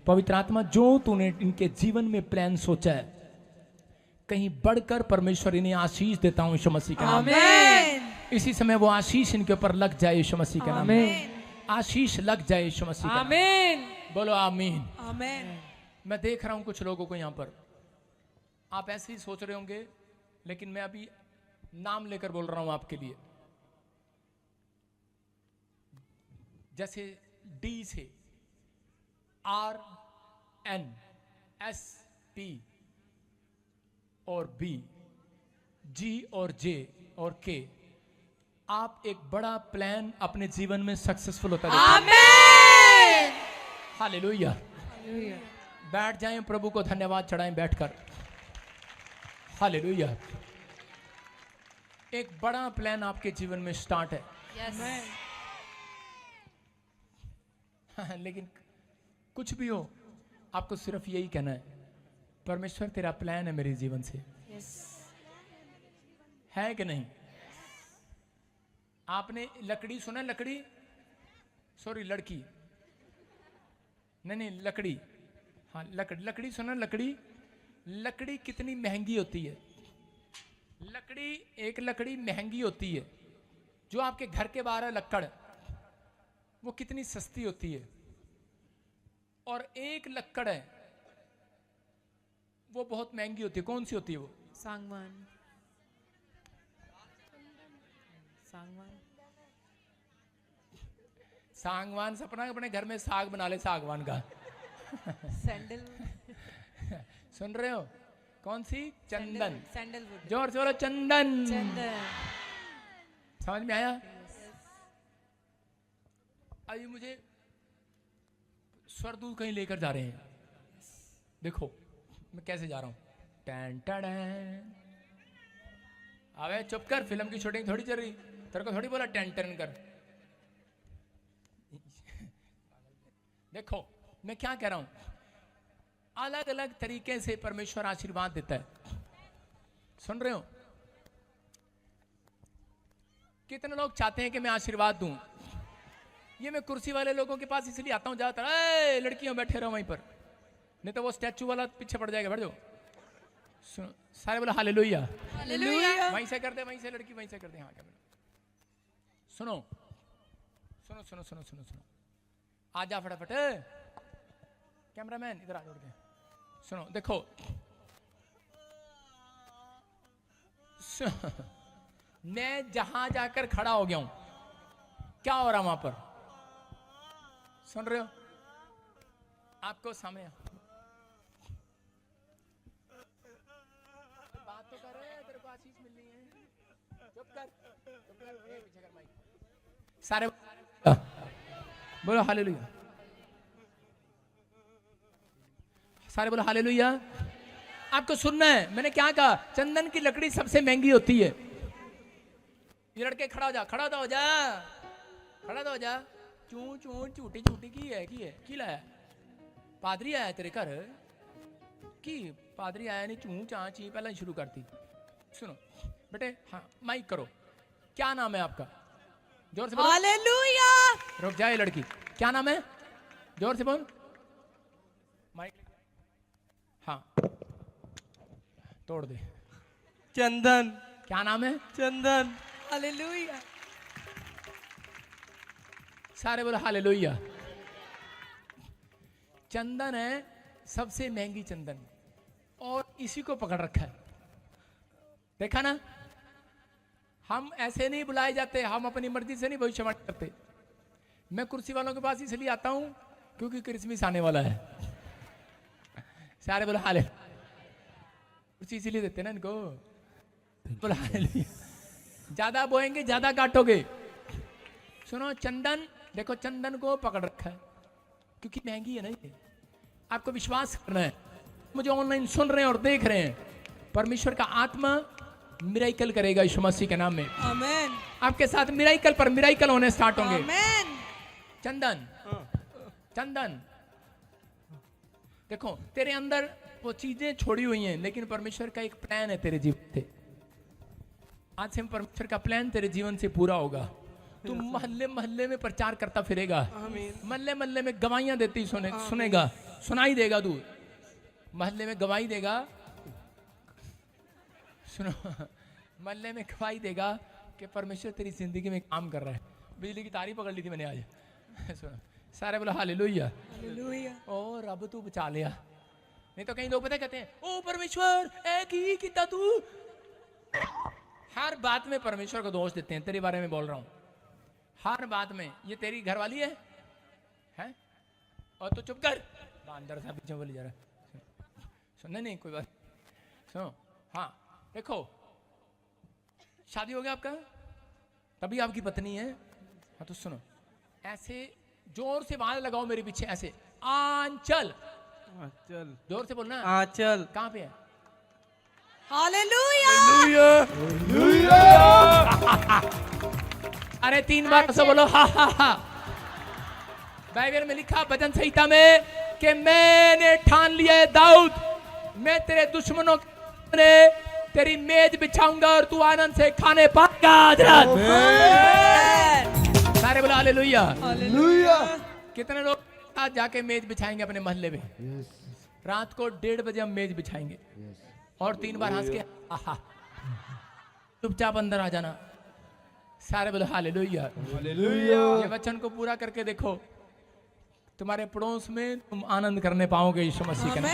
पवित्र आत्मा जो तूने इनके जीवन में प्लान सोचा है, कहीं बढ़कर परमेश्वर इन्हें आशीष देता हूँ यीशु मसीह के नाम में। इसी समय वो आशीष इनके ऊपर लग जाए यीशु मसीह के नाम में। आशीष लग जाए यीशु मसीह के नाम में। बोलो आमीन। मैं देख रहा हूं कुछ लोगों को यहाँ पर, आप ऐसे ही सोच रहे होंगे, लेकिन मैं अभी नाम लेकर बोल रहा हूं आपके लिए। जैसे डी से RNSP और B, G और J, और के आप एक बड़ा प्लान अपने जीवन में सक्सेसफुल होता है। आमेन। हालेलुया। बैठ जाएं, प्रभु को धन्यवाद चढ़ाएं बैठकर। हालेलुया। एक बड़ा प्लान आपके जीवन में स्टार्ट है। हाँ, लेकिन कुछ भी हो आपको सिर्फ यही कहना है, परमेश्वर तेरा प्लान है मेरे जीवन से। है कि नहीं? आपने लकड़ी सुना? लकड़ी, सॉरी लड़की, नहीं लकड़ी, हाँ लकड़ी सुना? लकड़ी कितनी महंगी होती है। लकड़ी, एक लकड़ी महंगी होती है। जो आपके घर के बाहर है लक्कड़, वो कितनी सस्ती होती है। और एक लक्कड़ है वो बहुत महंगी होती है। कौन सी होती है वो? सांगवान। सागवान सपना अपने घर में साग बना ले, सागवान का। सैंडल। सुन रहे हो? कौन सी? चंदन। सैंडलवुड। जोर से बोलो, चंदन। चंदन। समझ में आया? अभी मुझे स्वरदूत कहीं लेकर जा रहे हैं। देखो मैं कैसे जा रहा हूं। Tan tan. अबे चुप कर, फिल्म की शूटिंग थोड़ी चल रही, तेरे को थोड़ी बोला टैन टैन कर। देखो मैं क्या कह रहा हूं, अलग अलग तरीके से परमेश्वर आशीर्वाद देता है। सुन रहे हो? कितने लोग चाहते हैं कि मैं आशीर्वाद दूं? ये मैं कुर्सी वाले लोगों के पास इसलिए आता हूं ज्यादातर, ए लड़कियों बैठे रहो वहीं पर, नहीं तो वो स्टैचू वाला पीछे पड़ जाएगा। बैठ जाओ। सुनो सारे बोलो हालेलुया। हालेलुया। वहीं से कर दे, वहीं से लड़की वहीं से कर दे। हाँ क्या? सुनो सुनो सुनो सुनो सुनो सुनो, आ जा फटाफट। कैमरामैन इधर आ जोड़ के। सुनो देखो, मैं जहां जाकर खड़ा हो गया हूं, क्या हो रहा वहां पर? सुन रहे हो? आपको सामने बात तो कर रहे हैं, तेरे को आशीष मिलनी है। चुप कर, चुप कर, पीछे कर माइक। सारे बोलो हालेलुया। सारे बोलो हालेलुया। आपको सुनना है मैंने क्या कहा। चंदन की लकड़ी सबसे महंगी होती है। ये लड़के खड़ा हो जा, खड़ा तो हो जा, खड़ा तो हो जा। चू चू झूठी झूठी की लाया? पादरी आया तेरे घर की? पादरी आया नहीं, चू चा ची पहले ही शुरू करती। सुनो बेटे, हाँ माइक करो। क्या नाम है आपका? जोर से बोलो। हालेलुया। रुक जाए लड़की, क्या नाम है? जोर से बोल। माइक, हाँ तोड़ दे। चंदन। क्या नाम है? चंदन। हालेलुया। सारे बोलो हालेलुया। चंदन है सबसे महंगी चंदन, और इसी को पकड़ रखा है। देखा ना? हम ऐसे नहीं बुलाए जाते, हम अपनी मर्जी से नहीं भविष्यवाणी करते। मैं कुर्सी वालों के पास इसलिए आता हूं क्योंकि क्रिसमस आने वाला है। सारे बोलो हाले, कुर्सी इसीलिए देते ना इनको। बोलो हालेलुया। ज्यादा बोएंगे ज्यादा काटोगे। सुनो चंदन, देखो चंदन को पकड़ रखा है क्योंकि महंगी है ना ये। आपको विश्वास करना है। मुझे ऑनलाइन सुन रहे हैं और देख रहे हैं, परमेश्वर का आत्मा मिराइकल करेगा यीशु मसीह के नाम में। आमेन। आपके साथ मिराइकल पर मिराइकल होने स्टार्ट होंगे। आमेन। चंदन, चंदन देखो तेरे अंदर वो चीजें छोड़ी हुई हैं, लेकिन परमेश्वर का एक प्लान है तेरे जीवन से। आज से परमेश्वर का प्लान तेरे जीवन से पूरा होगा। तू मोहल्ले मोहल्ले में प्रचार करता फिरेगा, मोहल्ले मोहल्ले में गवाहियां देती सुनेगा, सुनाई देगा। तू मोहल्ले में गवाही देगा। सुनो, मोहल्ले में गवाही देगा कि परमेश्वर तेरी जिंदगी में काम कर रहा है। बिजली की तारी पकड़ ली थी मैंने आज। सुनो सारे बोलो हालेलुया। ओ रब तू बचा लिया। नहीं तो कई लोग पता कहते हैं, ओ परमेश्वर एक ही कितना तू। हर बात में परमेश्वर को दोष देते हैं। तेरे बारे में बोल रहा हूं, हर बात में। ये तेरी घरवाली है, हैं? और तू चुप कर, अंदर से पीछे बोली जा रहा। सुनने नहीं कोई बात। सुनो, हाँ देखो शादी हो गया आपका, तभी आपकी पत्नी है। हाँ तो सुनो, ऐसे जोर से बाहर लगाओ मेरे पीछे, ऐसे आंचल, आंचल, जोर से बोलना। आंचल। कहाँ पे है? अरे 3 बार ऐसा बोलो, हा हा हा। बाइबल में लिखा भजन संहिता में कि मैंने ठान लिया है दाऊद, मैं तेरे दुश्मनों ने तेरी मेज बिछाऊंगा और तू आनंद से खाने पाएगा। सारे बोला हालेलुया। कितने लोग आज जाके मेज बिछाएंगे अपने मोहल्ले में? रात को 1:30 बजे हम मेज बिछाएंगे और 3 बार हंस के आहा, चुपचाप अंदर आ जाना। सारे बोलो हालेलुया। ये वचन को पूरा करके देखो, तुम्हारे पड़ोस में तुम आनंद करने पाओगे यीशु मसीह के नाम।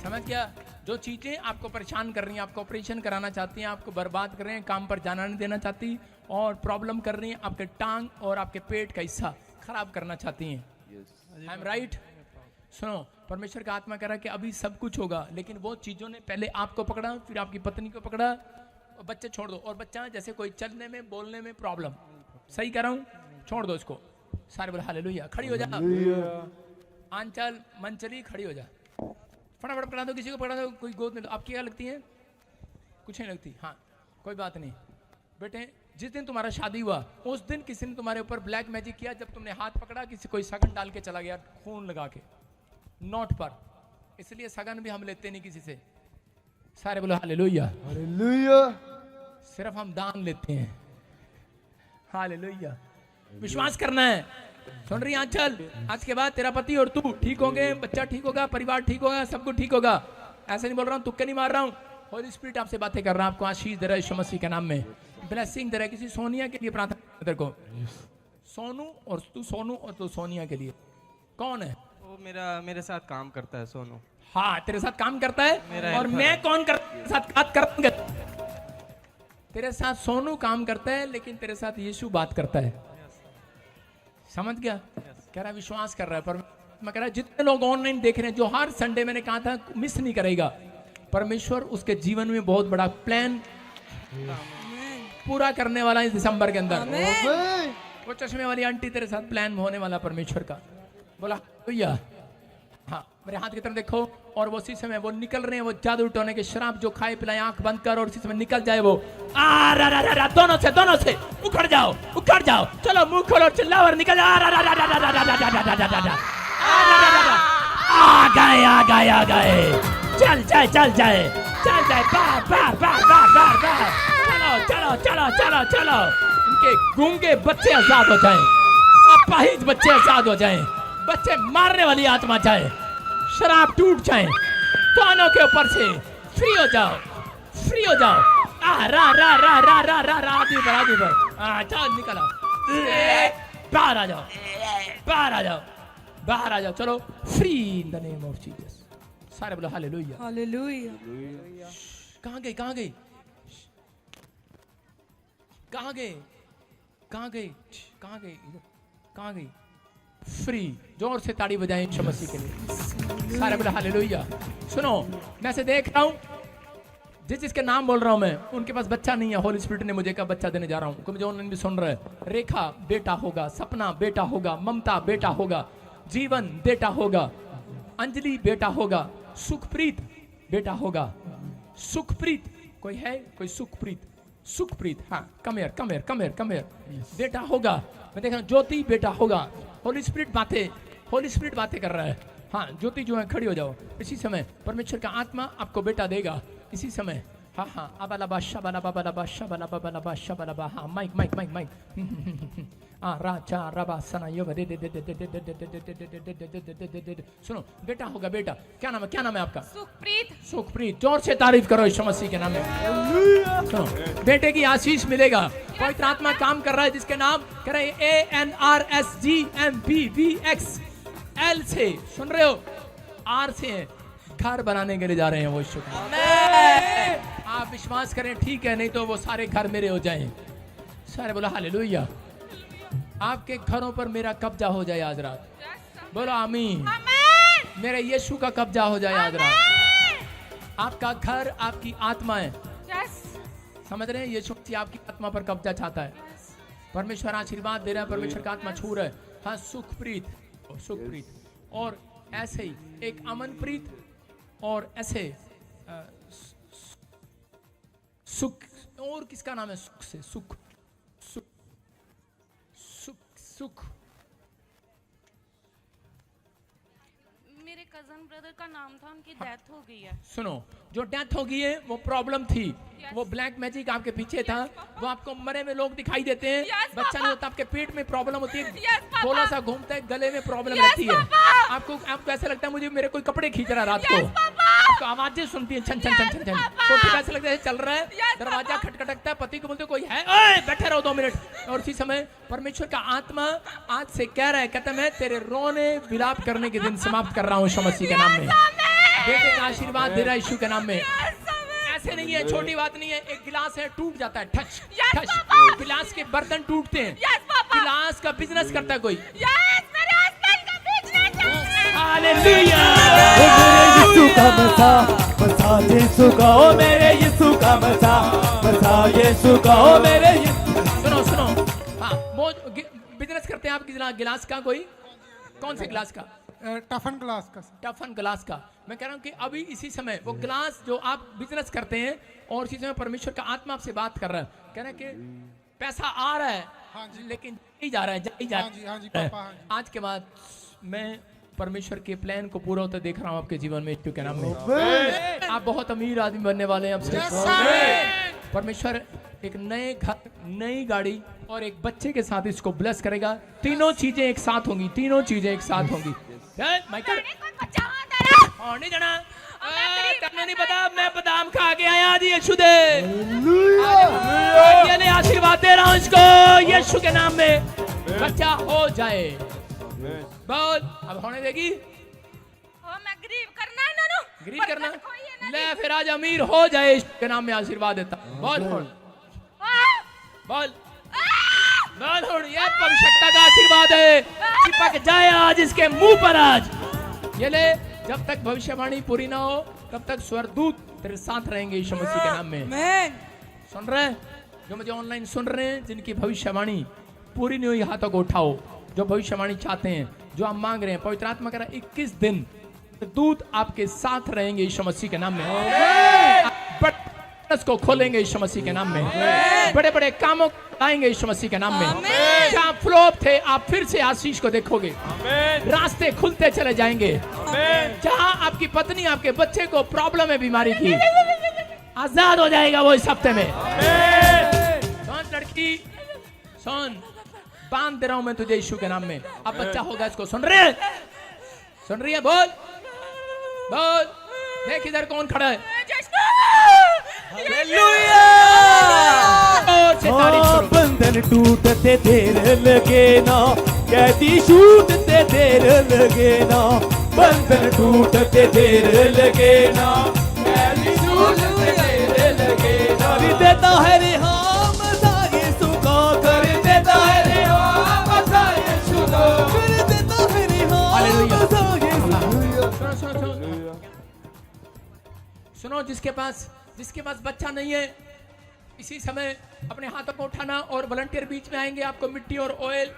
समझ गया? जो चीजें आपको परेशान कर रही हैं, आपको ऑपरेशन कराना चाहती हैं, आपको बर्बाद कर रहे हैं, काम पर जाना नहीं देना चाहती और प्रॉब्लम कर रही हैं, आपके टांग और आपके पेट का हिस्सा खराब करना चाहती हैं। I am right? सुनो, परमेश्वर का आत्मा कह रहा है कि अभी सब कुछ होगा, लेकिन वो चीजों ने पहले आपको पकड़ा, फिर आपकी पत्नी को पकड़ा। और बच्चे छोड़ दो, और बच्चा जैसे कोई चलने में बोलने में प्रॉब्लम, सही कह रहा हूँ, छोड़ दो इसको। सारे बोले हालेलुया। खड़ी हो जा आंचल, मंचली, खड़ी हो जा। फटाफट पकड़ा दो, किसी को पकड़ा दो, कोई गोद में दो। आपकी क्या लगती है? कुछ नहीं लगती। हाँ कोई बात नहीं बेटे, जिस दिन तुम्हारा शादी हुआ उस दिन किसी ने तुम्हारे ऊपर ब्लैक मैजिक किया, जब तुमने हाथ पकड़ा, किसी कोई सगन डाल के चला गया, खून लगा के नोट पर, इसलिए सगन भी हम लेते नहीं किसी से। सारे बोलो हालेलुया। सिर्फ हम दान लेते हैं। हालेलुया। विश्वास करना है। सुन रही आंचल, आज के बाद तेरा पति और तू ठीक होंगे, बच्चा ठीक होगा, परिवार ठीक होगा, सब कुछ ठीक होगा। ऐसे नहीं बोल रहा हूँ, तुक्के नहीं मार रहा हूँ। होली स्पिरिट आपसे बातें कर रहा है, आपको आशीष दे रहा है यीशु मसीह के नाम में, ब्लेसिंग दे रहा है। किसी सोनिया के लिए प्रार्थना तेरे को, सोनू और तू सोनिया के लिए। कौन है वो? मेरे साथ काम करता है सोनू। हाँ तेरे साथ काम करता है। और मैं कौन साथ बात करूंगा? तेरे साथ सोनू काम करता है, लेकिन तेरे साथ यीशु बात करता है। समझ गया? कह रहा विश्वास कर रहा है। पर मैं कह रहा जितने लोग ऑनलाइन देख रहे हैं, जो हर संडे मैंने कहा था मिस नहीं करेगा, परमेश्वर उसके जीवन में बहुत बड़ा प्लान पूरा करने वाला है इस दिसंबर के अंदर। वो चश्मे वाली आंटी तेरे साथ प्लान होने वाला परमेश्वर का। बोला भैया, हाँ मेरे हाथ की तरफ देखो, और वो शीशे में वो निकल रहे हैं, वो जादू टोने के शराब जो खाए पिलाए, आंख बंद कर और शीशे में निकल जाए वो। दोनों से उखड़ जाओ, चलो मुंह खोलो, चिल्लाओ और निकल जाओ। आ गए। चल जाए। चलो। इनके गूंगे बच्चे आजाद हो जाएं, अपाहिज बच्चे आजाद हो जाएं, बच्चे मारने वाली आत्मा जाए, शराब टूट जाए, दोनों के ऊपर से फ्री हो जाओ। आदमी पर चल निकल आओ, बाहर आ जाओ, चलो free in the name of Jesus. सारे बोलो हालेलुया। कहाँ गई? फ्री। जोर से ताड़ी बजाएं यीशु मसीह के लिए। सारे बोले हालेलुया। सुनो, मैं से देख रहा हूं, जिसके नाम बोल रहा हूं मैं, उनके पास बच्चा नहीं है। होली स्पिरिट ने मुझे कहा बच्चा देने जा रहा हूं। मुझे ऑनलाइन भी सुन रहा है। रेखा बेटा होगा, सपना बेटा होगा, ममता बेटा होगा, जीवन बेटा होगा, अंजलि बेटा होगा, सुखप्रीत बेटा होगा। सुखप्रीत कोई है? कोई सुखप्रीत, हाँ कम हियर बेटा होगा। मैं देख रहा हूं ज्योति बेटा होगा। होली स्पिरिट बातें कर रहा है। हाँ ज्योति जो है, खड़ी हो जाओ। इसी समय परमेश्वर का आत्मा आपको बेटा देगा, इसी समय। हाँ अबला शाबला हाँ माइक राजा रबा सना योग सुनो, बेटा होगा। बेटा क्या नाम है आपका? सुखप्रीत। जोर से तारीफ करो यीशु मसीह के नाम में। सुनो, बेटे की आशीष मिलेगा। पवित्र आत्मा काम कर रहा है, जिसके नाम कह रहे ANRSGMPVXL से, सुन रहे हो? R से है, घर बनाने के लिए जा रहे हैं वो यीशु। आप विश्वास करें, ठीक है, नहीं तो वो सारे घर मेरे हो जाएं। सारे बोलो हालेलुया। आपके घरों पर मेरा कब्जा हो जाए आज रात। बोलो आमीन। मेरे यीशु का कब्जा हो जाए आज रात। आपका घर आपकी आत्मा है। समझ रहे हैं? यीशु मसीह आपकी आत्मा पर कब्जा चाहता है। परमेश्वर आशीर्वाद दे रहा है, परमेश्वर का आत्मा छू रहा है। हाँ, सुखप्रीत, सुखप्रीत, और ऐसे ही एक अमनप्रीत, और ऐसे सुख, और किसका नाम है सुख से? सुख, सुख, सुख, सुख। मेरे कजन ब्रदर का नाम था, उनकी डेथ हो गई है। सुनो, जो डेथ हो गई है वो प्रॉब्लम थी, वो ब्लैक मैजिक आपके पीछे था, वो आपको मरे में लोग दिखाई देते हैं। बच्चा नहीं होता, आपके पेट में प्रॉब्लम होती है, थोड़ा सा घूमता है, गले में प्रॉब्लम रहती है, आपको ऐसा लगता है मुझे मेरे कोई कपड़े खींच रहा है रात को, आपको आवाजें सुनती है छन छन छन छन छन, तो ठीक ऐसा लगता है चल रहा है, दरवाजा खटखटकता है, पति को बोलते कोई है, ओए बैठे रहो 2 मिनट। और उसी समय परमेश्वर का आत्मा आज से कह रहा है, कहता मैं तेरे रोने विलाप करने के दिन समाप्त कर रहा हूँ यीशु मसीह के नाम में। बेटे का आशीर्वाद दे रहा है यीशु के नाम में। ऐसे नहीं है, छोटी बात नहीं है, एक गिलास है टूट जाता है, ठच ठच, गिलास के बर्तन टूटते हैं, गिलास का बिजनेस करता है कोई। हालेलुया। यीशु का मसा मसा यीशु का, ओ मेरे यीशु का मसा मसा यीशु का, ओ मेरे। सुनो सुनो, हाँ, वो बिजनेस करते हैं आप गिलास का, कोई कौन से गिलास का? टफन ग्लास का। टफन ग्लास का। मैं कह रहा हूँ कि अभी इसी समय वो ग्लास जो आप बिजनेस करते हैं, और इसी समय परमेश्वर का आत्मा आपसे बात कर रहा है, कह रहा है कि पैसा आ रहा है, हाँ जी, लेकिन ही जा रहा है, ही जा हाँ जी, हाँ जी, पापा, हाँ जी। आज के बाद मैं परमेश्वर के प्लान को पूरा होता देख रहा हूँ आपके जीवन में यीशु के नाम में। आप बहुत अमीर आदमी बनने वाले हैं आपसे। परमेश्वर एक नए घर, नई गाड़ी और एक बच्चे के साथ इसको ब्लेस करेगा। तीनों चीजें एक साथ होंगी, तीनों चीजें एक साथ होंगी। माइकल और नहीं जाना, तब नहीं पता, मैं बादाम खा के आया आज यीशु दे, ये ले आशीर्वाद दे रहा हूँ इसको यीशु के नाम में, बच्चा हो जाए। बोल, अब होने देगी? मैं गरीब करना है ना, गरीब करना, ले फिर आज अमीर हो जाए यीशु के नाम में आशीर्वाद देता। बोल बोल बोल बोल, ये पवित्रता का आशीर्वाद है, चिपक जाए आज इसके मुंह पर आज। ये ले, जब तक भविष्यवाणी पूरी ना हो तब तक स्वर्गदूत तेरे साथ रहेंगे यीशु मसीह के नाम में। सुन रहे हैं जो मुझे ऑनलाइन सुन रहे हैं, जिनकी भविष्यवाणी पूरी नहीं हुई, हाथों को उठाओ। जो भविष्यवाणी चाहते हैं, जो आप मांग रहे हैं, पवित्र आत्मा कह रहा है 21 दिन दूत आपके साथ रहेंगे यीशु मसीह के नाम में। को खोलेंगे यीशु मसीह के नाम में, बड़े बड़े कामों आएंगे यीशु मसीह के नाम में। जहाँ फ्लॉप थे आप फिर से आशीष को देखोगे, रास्ते खुलते चले जाएंगे। जहाँ आपकी पत्नी, आपके बच्चे को प्रॉब्लम है बीमारी की, आजाद हो जाएगा वो इस हफ्ते में। सुन लड़की, सुन, बांध दे रहा हूं मैं तुझे यीशु के नाम में। अब बच्चा होगा, इसको सुन रही है? सुन रही है? बोल बोल, देख इधर कौन खड़ा है। हालेलुया। बंधन टूटते देर लगे ना, कैदी छूटते देर लगे ना, बंधन टूटते देर लगे ना, कैदी छूटते देर लगे ना। कर देता है रिहा मज़ा यीशु का, कर देता है रिहा मज़ा यीशु का, कर देता है रिहा मज़ा यीशु। सुनो, जिसके पास बच्चा नहीं है, इसी समय अपने हाथों को उठाना, और वॉलंटियर बीच में आएंगे, आपको मिट्टी और ऑयल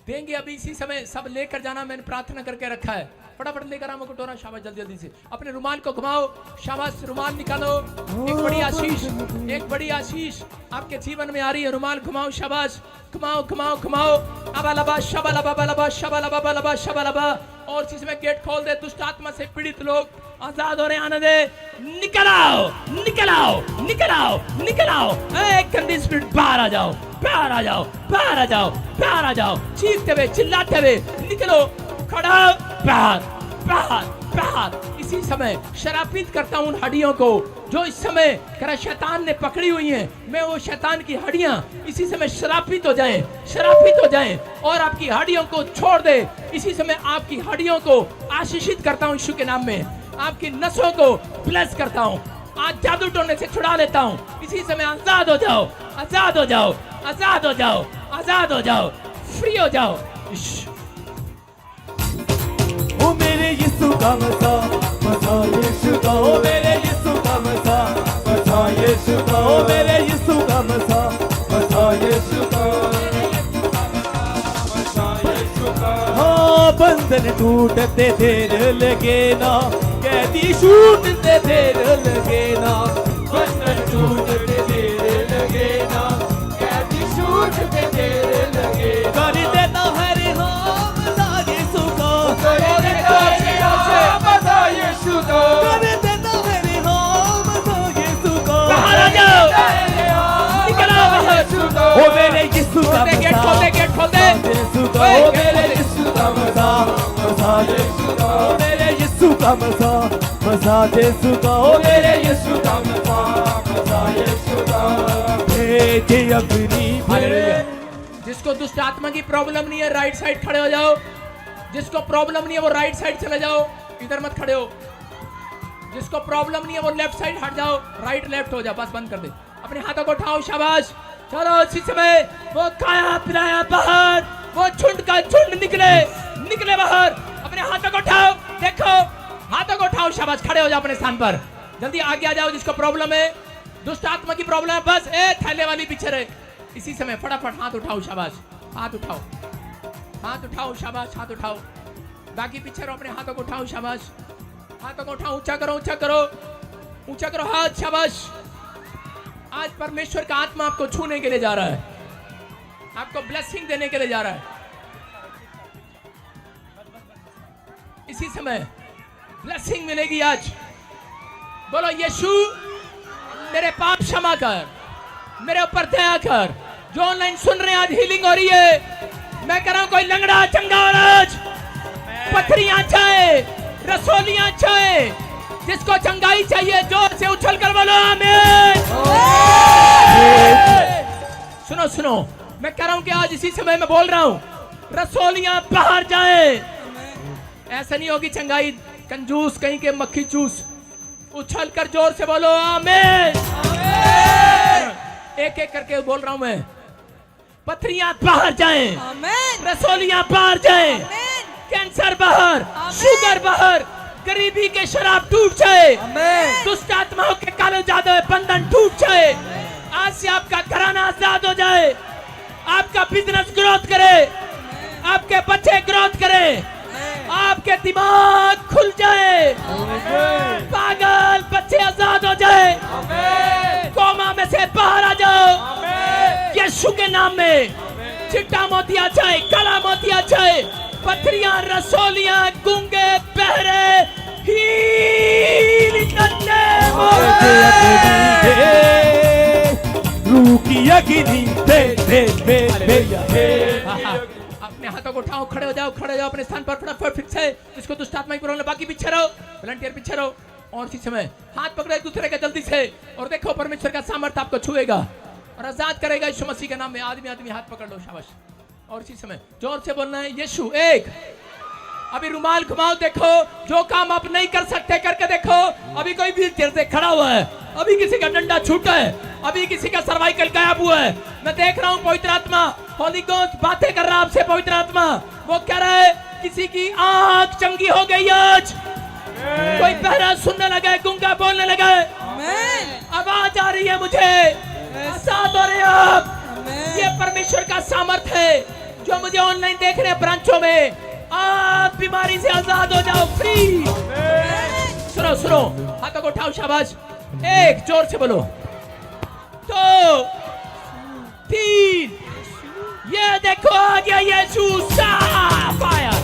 देंगे। अभी इसी समय सब लेकर जाना, मैंने प्रार्थना करके रखा है। फटाफट लेकर आओ कटोरा, शाबाश, जल्दी जल्दी से। अपने रुमाल को घुमाओ, शाबाश, रुमाल निकालो। एक बड़ी आशीष, एक बड़ी आशीष आपके जीवन में आ रही है। रुमाल घुमाओ, शाबाश, घुमाओ घुमाओ घुमाओ। अबालबा शबालबा बलबा शबालबा बलबा शबालबा। और इसी समय गेट खोल दे, दुष्ट आत्मा से पीड़ित लोग आजाद हो रहे, आने दे। निकल आओ, निकल आओ, निकल आओ, निकल आओ। गंदी स्पिरिट बाहर आ जाओ, बाहर आ जाओ, बाहर आ जाओ, बाहर आ जाओ। चीखते हुए, चिल्लाते हुए निकलो, खड़ा, बाहर, बाहर, बाहर। इसी समय शरापित करता हूं उन हड्डियों को जो इस समय करा शैतान ने पकड़ी हुई हैं। मैं वो शैतान की हड्डियां इसी समय शरापित हो जाएं, शरापित हो जाएं, और आपकी हड्डियों को छोड़ दे। इसी समय आपकी हड्डियों को आशीषित करता हूं यीशु के नाम में। आपकी नसों को ब्लेस करता हूं, आज जादू टोने से छुड़ा लेता हूं। इसी समय आजाद हो जाओ, आजाद हो जाओ, आजाद हो जाओ, आजाद हो जाओ, फ्री हो जाओ। ओ मेरे यीशु का मज़ा, मज़ा यीशु का, ओ मेरे यीशु का मज़ा, मज़ा मसा यीशु का, ओ मेरे यीशु का मसा, मसा यीशु का, हाँ बंधन टूटते देर लगे ना, कैदी छूटते देर लगे ना, बंधन टूटते देर लगे ना, कैदी छूटते देर लगे, कर देता है रिहा मसा यीशु का, कर देता है रिहा मसा यीशु का, कर देता है रिहा मसा यीशु का, बाहर आ जाओ, निकलो बाहर, ओ मेरे यीशु का गेट खोल दे, गेट खोल दे, यीशु का, ओ मेरे यीशु का मसा, मसा यीशु का, ओ मेरे यीशु का मसा, मसा यीशु का, ओ मेरे यीशु का मसा, मसा यीशु का, भेजे अपनी हालेलुया। जिसको दुष्ट आत्मा की प्रॉब्लम नहीं है राइट साइड खड़े हो जाओ, जिसको प्रॉब्लम नहीं है वो राइट साइड चले जाओ, इधर मत खड़े हो, जिसको प्रॉब्लम नहीं है वो लेफ्ट साइड हट जाओ, राइट लेफ्ट हो जाओ, बस बंद कर दे, अपने हाथों को उठाओ, शाबाश, चलो इसी समय वो खाया पिलाया बाहर, वो झुंड का झुंड निकले, निकले बाहर, अपने हाथों को उठाओ, देखो हाथों को उठाओ, शाबाश, खड़े हो जाओ अपने स्थान पर, जल्दी आगे आ जाओ, जिसको प्रॉब्लम है दुष्ट आत्मा की प्रॉब्लम है, बस ए थैले वाली पीछे रहे, इसी समय फटाफट हाथ उठाओ, शाबाश, हाथ उठाओ, हाथ उठाओ, शाबाश, हाथ उठाओ, बाकी पीछे रहो, अपने हाथों को उठाओ, शाबाश, हाथों को उठाओ, ऊंचा करो, ऊंचा करो, ऊंचा करो हाथ, शाबाश, आज परमेश्वर का आत्मा आपको छूने के लिए जा रहा है, आपको ब्लेसिंग देने के लिए जा रहा है, इसी समय ब्लेसिंग मिलेगी आज, बोलो यीशु मेरे पाप क्षमा कर, मेरे ऊपर दया कर, जो ऑनलाइन सुन रहे हैं आज हीलिंग हो रही है, मैं कह रहा हूं कोई लंगड़ा चंगा और आज पथरियां चाहे, रसोलियां चाहे, जिसको चंगाई चाहिए जोर से उछल कर बोलो आमीन। सुनो सुनो, मैं कह रहा हूं कि आज इसी समय में बोल रहा हूं, रसोलियां बाहर जाए, ऐसा नहीं होगी चंगाई कंजूस कहीं के मक्खी चूस, उछल कर जोर से बोलो आमीन। एक एक करके बोल रहा हूं मैं, पथरियां बाहर जाएं, रसोलियां बाहर जाएं, कैंसर बाहर, शुगर बाहर, गरीबी के शराब टूट जाए, दुष्ट आत्माओं के काले जादू बंधन टूट जाए, आज से आपका घराना आजाद हो जाए, आपका बिजनेस ग्रोथ करे, आपके बच्चे ग्रोथ करे, आपके दिमाग खुल जाए, पागल बच्चे आजाद हो जाए, कोमा में से बाहर आ जाओ, यीशु के नाम में, चिट्टा मोतिया चाहे, काला मोतिया चाहे, पथरियां, रसोलियां, गूंगे, बहरे, healing the name of अपने हाथों को उठाओ, खड़े हो जाओ, खड़े हो जाओ अपने स्थान पर, फटाफट फिक्स है, इसको दुष्ट आत्मा की प्रॉब्लम, बाकी पीछे रहो, वॉलंटियर पीछे रहो, और इसी समय हाथ पकड़े एक दूसरे के जल्दी से, और देखो परमेश्वर का सामर्थ्य आपको छुएगा और आजाद करेगा यीशु मसीह के नाम में, आदमी आदमी हाथ पकड़ लो, शाबाश, और इसी समय जोर से बोलना है यीशु एक, अभी रुमाल घुमाओ, देखो जो काम आप नहीं कर सकते करके देखो, अभी कोई व्हीलचेयर से खड़ा हुआ है, अभी किसी का डंडा छूटा है, अभी किसी का सर्वाइकल गायब हुआ है, मैं देख रहा हूँ पवित्र आत्मा, होली गोस्ट बातें कर रहा है आपसे, पवित्र आत्मा वो कह रहा है किसी की आंख चंगी हो गई आज, कोई बहरा सुनने लगा है, गूंगा बोलने लगा है, आवाज आ रही है मुझे, आजाद हो रहे हो आप, ये परमेश्वर का सामर्थ्य है, जो मुझे ऑनलाइन देख रहे हैं ब्रांचों में, आप बीमारी से आजाद हो जाओ, फ्री। सुनो सुनो, हाथों को उठाओ, शाबाश, एक, जोर से बोलो, 2 3, ये देखो आ गया यीशु, फायर,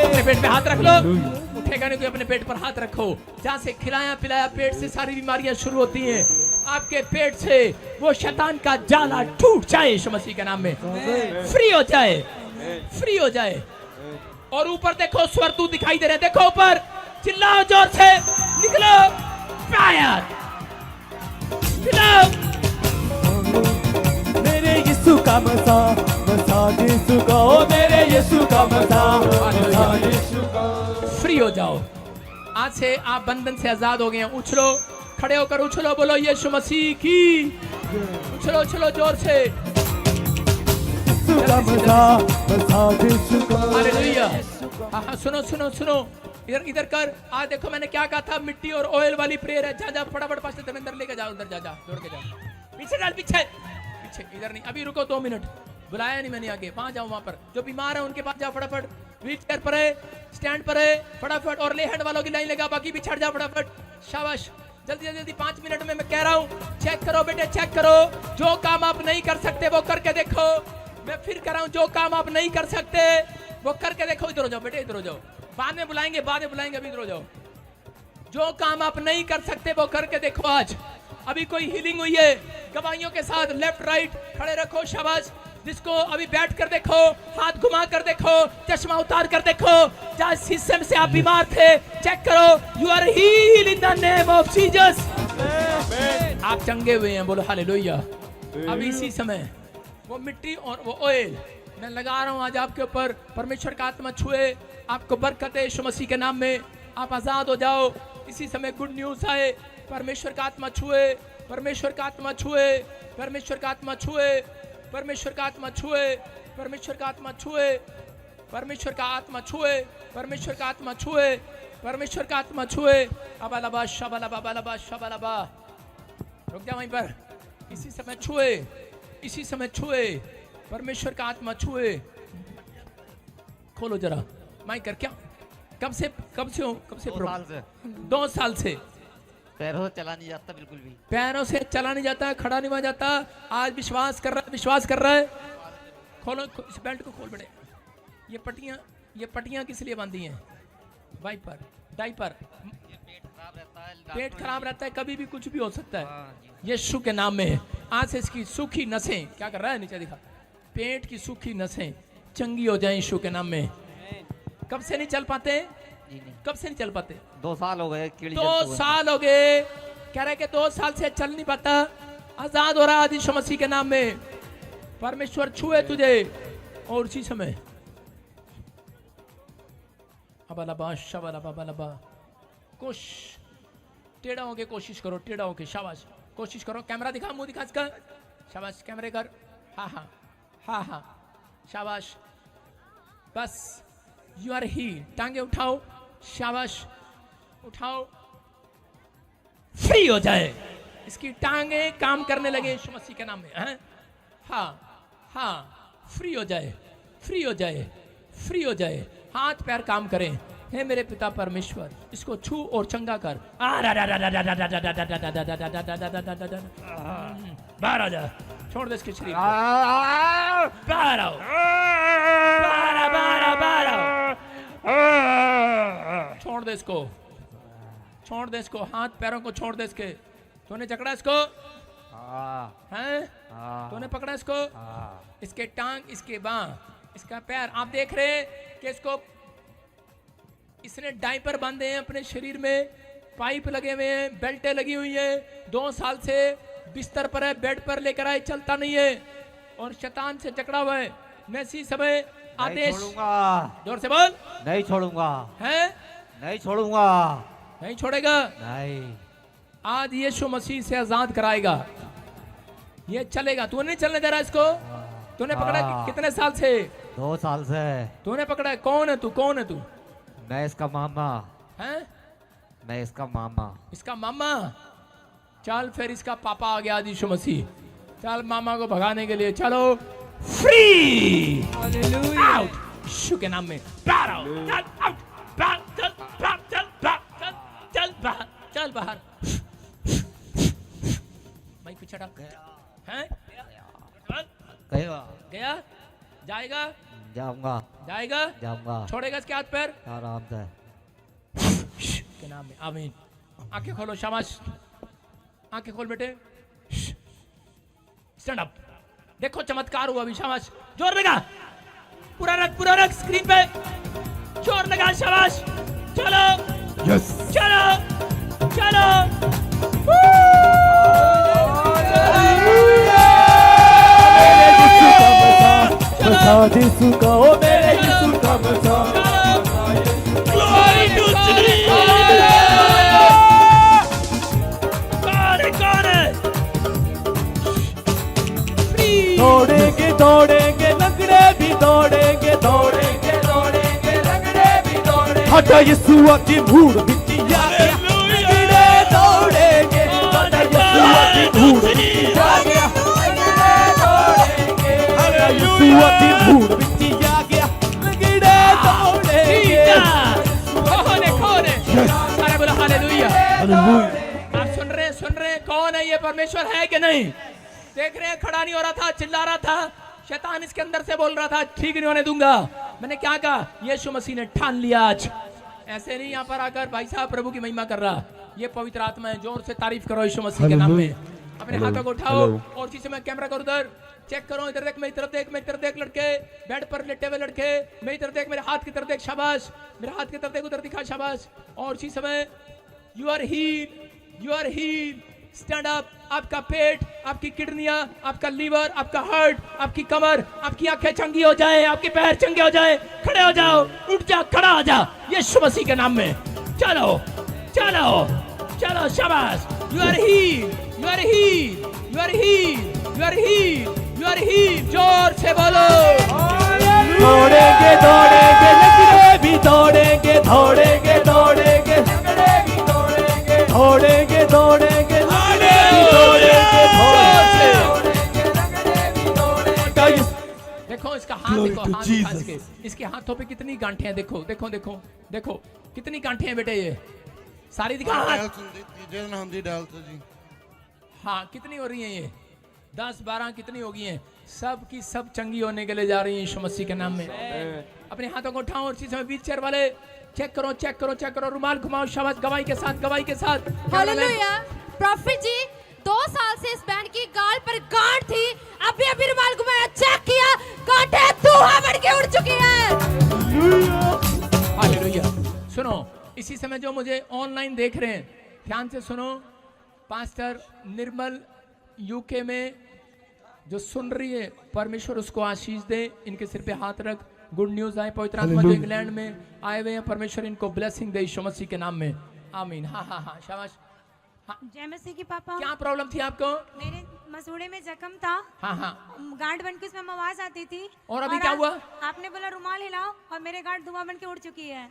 अपने पेट पे हाथ रख लो, उठेगा नहीं कोई, अपने पेट पर हाथ रखो, जहाँ से खिलाया पिलाया पेट से सारी बीमारियां शुरू होती हैं, आपके पेट से वो शैतान का जाला टूट जाए यीशु मसीह के नाम में, फ्री हो जाए, फ्री हो जाए, और ऊपर देखो स्वर्गदूत दिखाई दे रहे हैं, देखो ऊपर, चिल्लाओ जोर से, निकलो, फायर, चिल्लाओ, मेरे यीशु का मसा, मसा यीशु का, ओ मेरे यीशु का मसा, मसा यीशु का, फ्री हो जाओ, आज से आप बंधन से आजाद हो गए हैं, उछलो, खड़े होकर उछलो, बोलो यीशु मसीह की, उछलो उछलो जोर से, यीशु का मसा, मसा यीशु का, हालेलुया। हाँ सुनो सुनो सुनो, इधर इधर कर। आज देखो मैंने क्या कहा था, मिट्टी और ऑयल वाली प्रेयर है। जा जा फटाफट पास धर्मेंद्र लेके जाओ, उधर जा जा दौड़ के जाओ। पीछे डाल, पीछे पीछे, इधर नहीं। अभी रुको 2 मिनट, बुलाया नहीं मैंने आगे। वहां जाओ, वहां पर जो बीमार है उनके पास जाओ फटाफट। व्हील चेयर पर है, स्टैंड पर है, फटाफट। और ले हैंड वालों की लाइन लगा, बाकी भी छड़ जाओ फटाफट। शाबाश, जल्दी जल्दी 5 मिनट में मैं कह रहा हूँ। चेक करो बेटे, चेक करो। जो काम आप नहीं कर सकते वो करके देखो। मैं फिर कह रहा हूँ, जो काम आप नहीं कर सकते वो करके देखो। इधर हो जाओ बेटे, इधर हो जाओ। बाद में बुलाएंगे, बाद में बुलाएंगे, अभी इधर हो जाओ। जो काम आप नहीं कर सकते वो करके देखो आज। अभी कोई हीलिंग हुई है गवाहियों के साथ, लेफ्ट राइट खड़े रखो। शाबाश। जिसको अभी बैठ कर देखो, हाथ घुमा कर देखो, चश्मा उतार कर देखो। जिस हिस्से में से आप बीमार थे चेक करो। You are healed in the name of Jesus. आप चंगे हुए हैं, बोलो हालेलुया। अभी इसी समय वो मिट्टी और वो ऑयल मैं लगा रहा हूं आज आपके ऊपर। परमेश्वर का आत्मा छुए, आपको बरकत है यीशु मसीह के नाम में। आप आजाद हो जाओ। इसी समय गुड न्यूज आए। परमेश्वर का आत्मा छुए, परमेश्वर का आत्मा छुए, परमेश्वर का आत्मा छुए, परमेश्वर का आत्मा छुए, परमेश्वर का आत्मा छुए, परमेश्वर का आत्मा छुए, परमेश्वर का आत्मा छुए, परमेश्वर का आत्मा छुए। अबालबा शबालबा बालबा शबालबा। रुक जा वहीं पर। इसी समय छुए, इसी समय छुए, परमेश्वर का आत्मा छुए। खोलो जरा माइक कर। क्या कब से हो? कब से? 2 साल से। 2 साल से पैरों से चला नहीं जाता, बिल्कुल भी पैरों से चला नहीं जाता, खड़ा नहीं हुआ जाता। आज विश्वास कर रहा है, विश्वास कर रहा है। खोलो इस बेल्ट को, खोल बेटे। ये पट्टियां किस लिए बांधी हैं? Wiper, diaper. पेट खराब रहता है, कभी भी कुछ भी हो सकता है। यीशु के नाम में आज से इसकी सूखी नसें, क्या कर रहा है नीचे दिखा, पेट की सूखी नसें चंगी हो जाएं यीशु के नाम में। कब से नहीं चल पाते? कब से नहीं चल पाते? 2 साल हो गए। 2 साल हो गए। कह रहे कि 2 साल से चल नहीं पाता। आजाद हो रहा है यीशु मसीह के नाम में। परमेश्वर छुए तुझे। और उसी समय अबलबा शबलबा बलबा। कोश टेढ़ा होके कोशिश करो, टेढ़ा होके। शाबाश, कोशिश करो। कैमरा दिखा, मुंह दिखा इसका। शाबाश, कैमरे कर। हाँ हाँ हाँ हाँ, शाबाश। बस यू आर ही। टांगे उठाओ। शाबाश, उठाओ। फ्री हो जाए। इसकी टांगे काम करने लगे यीशु मसीह के नाम में। हैं? हाँ हाँ, फ्री हो जाए, फ्री हो जाए, फ्री हो जाए। हाथ पैर काम करें। हे मेरे पिता परमेश्वर, इसको छू और चंगा कर। बाहर आ जा, छोड़ दे इसके शरीर को। बाहर आओ, बाहर आओ। छोड़ दे इसको, छोड़ दे इसको। हाथ पैरों को छोड़ दे इसके। तूने जकड़ा इसको? हैं? तूने पकड़ा इसको? इसके टांग, इसके बांह, इसका पैर। आप देख रहे हैं कि इसको इसने डायपर बांधे हैं अपने शरीर में, पाइप लगे हुए हैं, बेल्टें लगी हुई हैं। 2 साल से बिस्तर पर है, बेड पर लेकर आए, चलता नहीं है और शैतान से जकड़ा हुआ है। मैं इसी समय आदेश, जोर से बोल। नहीं छोड़ूंगा। हैं? नहीं छोड़ूंगा। नहीं छोड़ेगा। नहीं। आज यीशु मसीह से आजाद कराएगा। ये चलेगा। तूने नहीं चलने दे रहा इसको? तूने पकड़ा कितने साल से? 2 साल से। तूने पकड़ा। कौन है तू? कौन है तू? मैं इसका मामा। हैं? मैं इसका मामा। इसका मामा? चल फिर इसका पापा आ गया यीशु मसीह। चल मामा को भगाने के लिए चलो। फ्री आउट यीशु के नाम में। बाहर आओ। चल आउट। बाहर चल, बाहर चल, बाहर चल, चल बाहर, चल बाहर। माइक पीछे डाल। हैं? गया? जाएगा? जाऊंगा। जाएगा? जाऊंगा। छोड़ेगा इसके हाथ पैर? आराम से। के नाम में आमीन। आंखें खोलो। शाबाश, आंखें खोल बेटे। Stand up. देखो चमत्कार हुआ अभी। शाबाश, जोर लगा। पूरा रख स्क्रीन पे। जोर लगा। शाबाश, चलो यस, चलो चलो। बसा यीशु का, ओ मेरे यीशु का बसा। Glory to Jesus. कौन है? दौड़ेंगे दौड़ेंगे लंगड़े भी दौड़ेंगे, दौड़ेंगे दौड़ेंगे लंगड़े भी दौड़ेंगे। ਸਾਡਾ ਯਿਸੂ ਆਦੀ ਧੂੜ ਵਿੱਚ ਆ ਗਿਆ ਲੰਗੜੇ ਦੌੜेंगे ਸਾਡਾ ਯਿਸੂ ਆਦੀ ਧੂੜ ਵਿੱਚ ਆ ਗਿਆ ਲੰਗੜੇ ਦੌੜेंगे ਸਾਡਾ ਯਿਸੂ ਆਦੀ ਧੂੜ ਵਿੱਚ ਆ ਗਿਆ ਲੰਗੜੇ ਦੌੜेंगे कौन है सारे बोलो हालेलुया। आप सुन रहे हैं कौन है ये परमेश्वर है कि नहीं? देख रहे हैं खड़ा नहीं हो रहा था, चिल्ला रहा था, शैतान इसके अंदर से बोल रहा था ठीक नहीं होने दूंगा। मैंने क्या कहा? यीशु मसीह ने ठान लिया आज। ऐसे नहीं यहाँ पर आकर भाई साहब प्रभु की महिमा कर रहा, ये पवित्र आत्मा है। जोर से तारीफ करो यीशु मसीह के नाम में। अपने हाथों को उठाओ और चीजें मैं कैमरा करो उधर चेक करो, इधर देख, मेरी तरफ देख, मेरी तरफ देख लड़के, बेड पर लेटे हुए लड़के, मेरी तरफ देख, मेरे हाथ की तरफ देख, शाबाश, मेरे हाथ की तरफ देख, उधर दिखा, शाबाश। और इसी समय you are heal, stand up. आपका पेट, आपकी किडनियां, आपका लीवर, आपका हार्ट, आपकी कमर, आपकी आंखें चंगी हो जाए, आपके पैर चंगे हो जाए, खड़े हो जाओ, उठ जा, खड़ा हो जा यीशु मसीह के नाम में। चलो चलो चलो, शाबाश। यू आर हील, जोर से बोलो। दौड़ेंगे दौड़ेंगे लंगड़े भी दौड़ेंगे दौड़ेंगे दौड़ेंगे लंगड़े भी दौड़ेंगे दौड़ेंगे दौड़ेंगे लंगड़े भी दौड़ेंगे दौड़ेंगे लंगड़े भी दौड़ेंगे। देखो इसका हाथ, देखो हाथ दिखा इसके, इसके हाथों पे कितनी गांठें हैं। देखो देखो देखो देखो कितनी गांठें हैं बेटे, ये सारी दिखा हाथ। हाँ कितनी हो रही हैं ये? 10-12 कितनी हो गई हैं? सब की सब चंगी होने के लिए जा रही है यीशु मसीह के नाम में। अपने हाथों को उठाओ और चीज़ों में व्हील चेयर वाले चेक करो चेक करो चेक करो, रुमाल घुमाओ, शाबाश, गवाही के साथ, गवाही के साथ। हालेलुया। प्रॉफिट जी 2 साल से इस बैंड की गाल पर गांठ थी, अभी अभी रुमाल घुमाया, चेक किया, गांठें धुआं बन के उड़ चुकी है। हालेलुया। सुनो, इसी समय जो मुझे ऑनलाइन देख रहे हैं ध्यान से सुनो, पास्टर निर्मल यूके में जो सुन रही है, परमेश्वर उसको आशीष दे, इनके सिर पे हाथ रख, गुड न्यूज आए, पवित्र आत्मा जो इंग्लैंड में आए हुए हैं, परमेश्वर इनको ब्लेसिंग दे यीशु मसीह के नाम में, आमीन। हाँ हाँ हाँ, शाबाश। हाँ, जय मसीह की पापा। क्या प्रॉब्लम थी आपको? मेरे मसूड़े में जख्म था, हाँ हाँ, गांठ बन के उसमें आवाज आती थी। और अभी क्या हुआ? आपने बोला रुमाल हिलाओ और मेरे गांठ धुआं बन के उड़ चुकी है।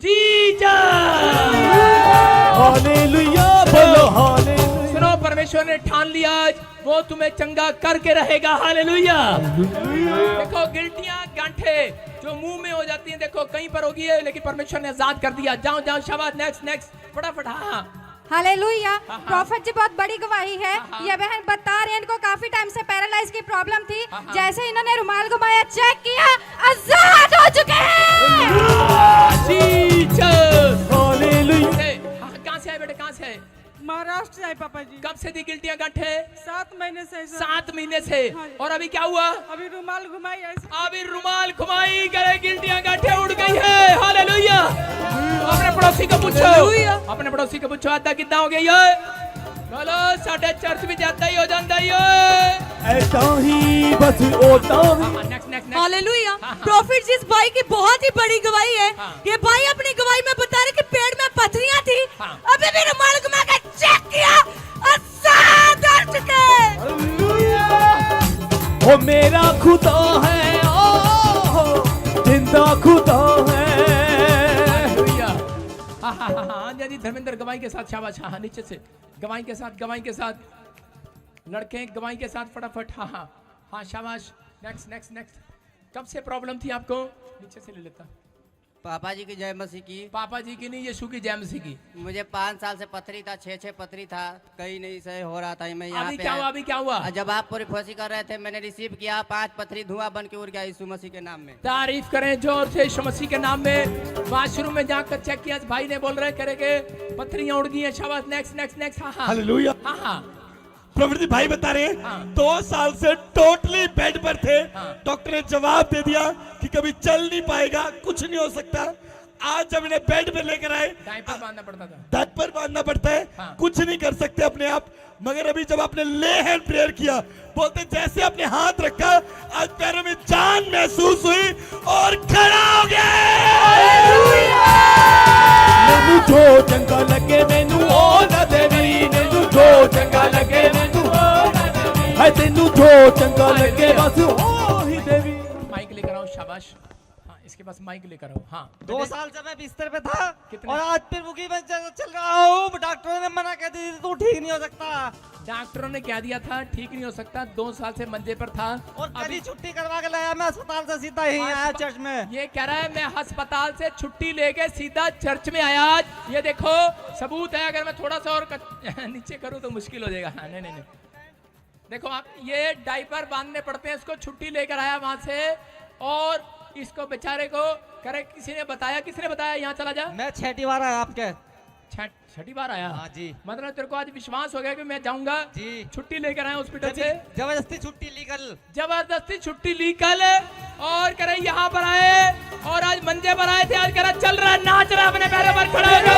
हालेलुया बोलो हालेलुया। सुनो, परमेश्वर ने ठान लिया आज वो तुम्हें चंगा करके रहेगा। हालेलुया। देखो गिल्टियां, गांठे जो मुंह में हो जाती हैं, देखो कहीं पर होगी है, लेकिन परमेश्वर ने आजाद कर दिया। जाओ जाओ, शाबाश, नेक्स्ट नेक्स्ट, फटाफट। हाँ हालेलुया। प्रॉफिट जी बहुत बड़ी गवाही है। ये बहन बता रही है इनको काफी टाइम से पैरालाइज की प्रॉब्लम थी, जैसे इन्होंने रुमाल घुमाया, चेक किया, आजाद हो चुके हैं। कहाँ से आए बेटे, कहाँ से आए? महाराष्ट्र से आए पापा जी। कब से थी गिल्टियां, गांठे? 7 महीने से। 7 महीने से। और अभी क्या हुआ? अभी रुमाल घुमाई, अभी रुमाल घुमाई, गले गिल्टियां, गांठे उड़ गई है। हालेलुया। अपने पड़ोसी को पूछो, अपने पड़ोसी को पूछो, आधा कितना हो गया ये? बोलो, साढ़े चर्च भी जाता ही हो जाता ही ऐसा ही बस होता है। Next next hallelujah. प्रॉफिट जी इस भाई की बहुत ही बड़ी गवाही है। ये भाई अपनी गवाही में बता रहे कि पेट में पथरियां थी, अभी भी रुमाल घुमा कर चेक किया, आजाद हो चुके। वो मेरा खुदा है, ओ जिंदा खुदा है। हाँ हाँ हाँ हाँ जी, धर्मेंद्र गवाही के साथ, शाबाश। हाँ हाँ, नीचे से गवाही के साथ, गवाही के साथ, लड़के गवाही के साथ, फटाफट। हाँ हाँ हाँ, शाबाश। Next next next. कब से प्रॉब्लम थी आपको? नीचे से ले लेता। पापा जी की जय मसीह की। पापा जी की नहीं, यीशु की जय मसीह की। मुझे 5 साल से पथरी था, 6 पथरी था, कहीं नहीं सही हो रहा था। मैं यहाँ अभी पे क्या हुआ? अभी क्या हुआ? जब आप पूरी फोसी कर रहे थे, मैंने रिसीव किया, 5 पथरी धुआं बन के उड़ गया यीशु मसीह के नाम में। तारीफ करें जोर से यीशु मसीह के नाम में। वाशरूम में जाकर चेक किया, भाई ने बोल रहे करे के पथरियां उड़ गई हैं। शाबाश, नेक्स्ट नेक्स्ट नेक्स्ट। हाँ हाँ हालेलुया। हाँ हाँ, प्रभु भाई बता रहे हैं 2 साल से टोटली बेड पर थे। डॉक्टर ने जवाब दे दिया कि कभी चल नहीं पाएगा, कुछ नहीं हो सकता। आज जब इन्हें बेड पे लेकर आए, डायपर बांधना पड़ता था, डायपर बांधना पड़ता है, कुछ नहीं कर सकते अपने आप। मगर अभी जब आपने ले हैंड प्रेयर किया, बोलते जैसे आपने हाथ रखा, आज पैरों में जान महसूस हुई और खड़ा हो गया। मैनू जो चंगा लगे, मैनू ओ ना देवी, मैनू जो चंगा लगे, मैनू ओ ना देवी, है तेनू जो चंगा लगे, बस ओ ही देवी। माइक लेकर आओ, शाबाश। हाँ, इसके पास माइक लेकर आओ। हाँ 2 साल से मैं बिस्तर पे था कितने? और आज फिर मुखी में चल रहा हूँ। डॉक्टरों ने मना कर दी तू ठीक नहीं हो सकता। डॉक्टरों ने क्या दिया था? ठीक नहीं हो सकता। 2 साल से मंजे पर था और कल अभी ही छुट्टी करवा के लाया मैं अस्पताल से, सीधा ही आया चर्च में। ये कह रहा है मैं अस्पताल से छुट्टी लेके सीधा चर्च में आया आज। ये देखो सबूत है। अगर मैं थोड़ा सा और नीचे करूं तो मुश्किल हो जाएगा। हाँ, नहीं नहीं नहीं, देखो आप, ये डायपर बांधने पड़ते हैं। इसको छुट्टी लेकर आया वहां से और इसको बेचारे को करे किसी ने बताया। किसने बताया यहाँ चला जा? मैं 6ठी बार आया आपके। 6ठी बार आया? हाँ जी। मतलब तेरे को आज विश्वास हो गया कि मैं जाऊंगा जी। छुट्टी लेकर आया हॉस्पिटल से। जबरदस्ती छुट्टी ली कल। जबरदस्ती छुट्टी ली कल और करे यहाँ पर आए और आज मंजे पर आए थे। आज करे चल रहा नाच रहा अपने पैरों पर खड़ा हो।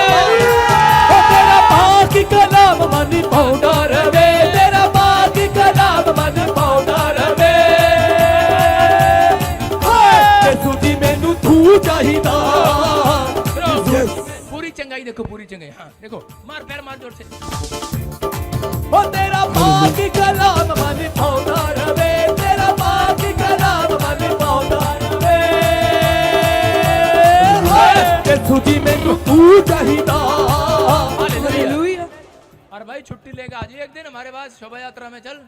तेरा बाकी कलाम मनी पाउडर वे, तेरा बाकी कलाम मनी पाउडर वे। ते सुधी मैनू तू चाहिदा। पूरी चंगाई देखो, पूरी चंगाई। हाँ देखो, मार पैर मार जोर से। ओ तेरा बाकी कलाम मनी पाउडर वे, तेरा बाकी कलाम मनी पाउडर वे। ते सुधी मैनू तू चाहिदा। हालेलुया। और भाई छुट्टी लेकर आज एक दिन हमारे पास शोभा यात्रा में चल।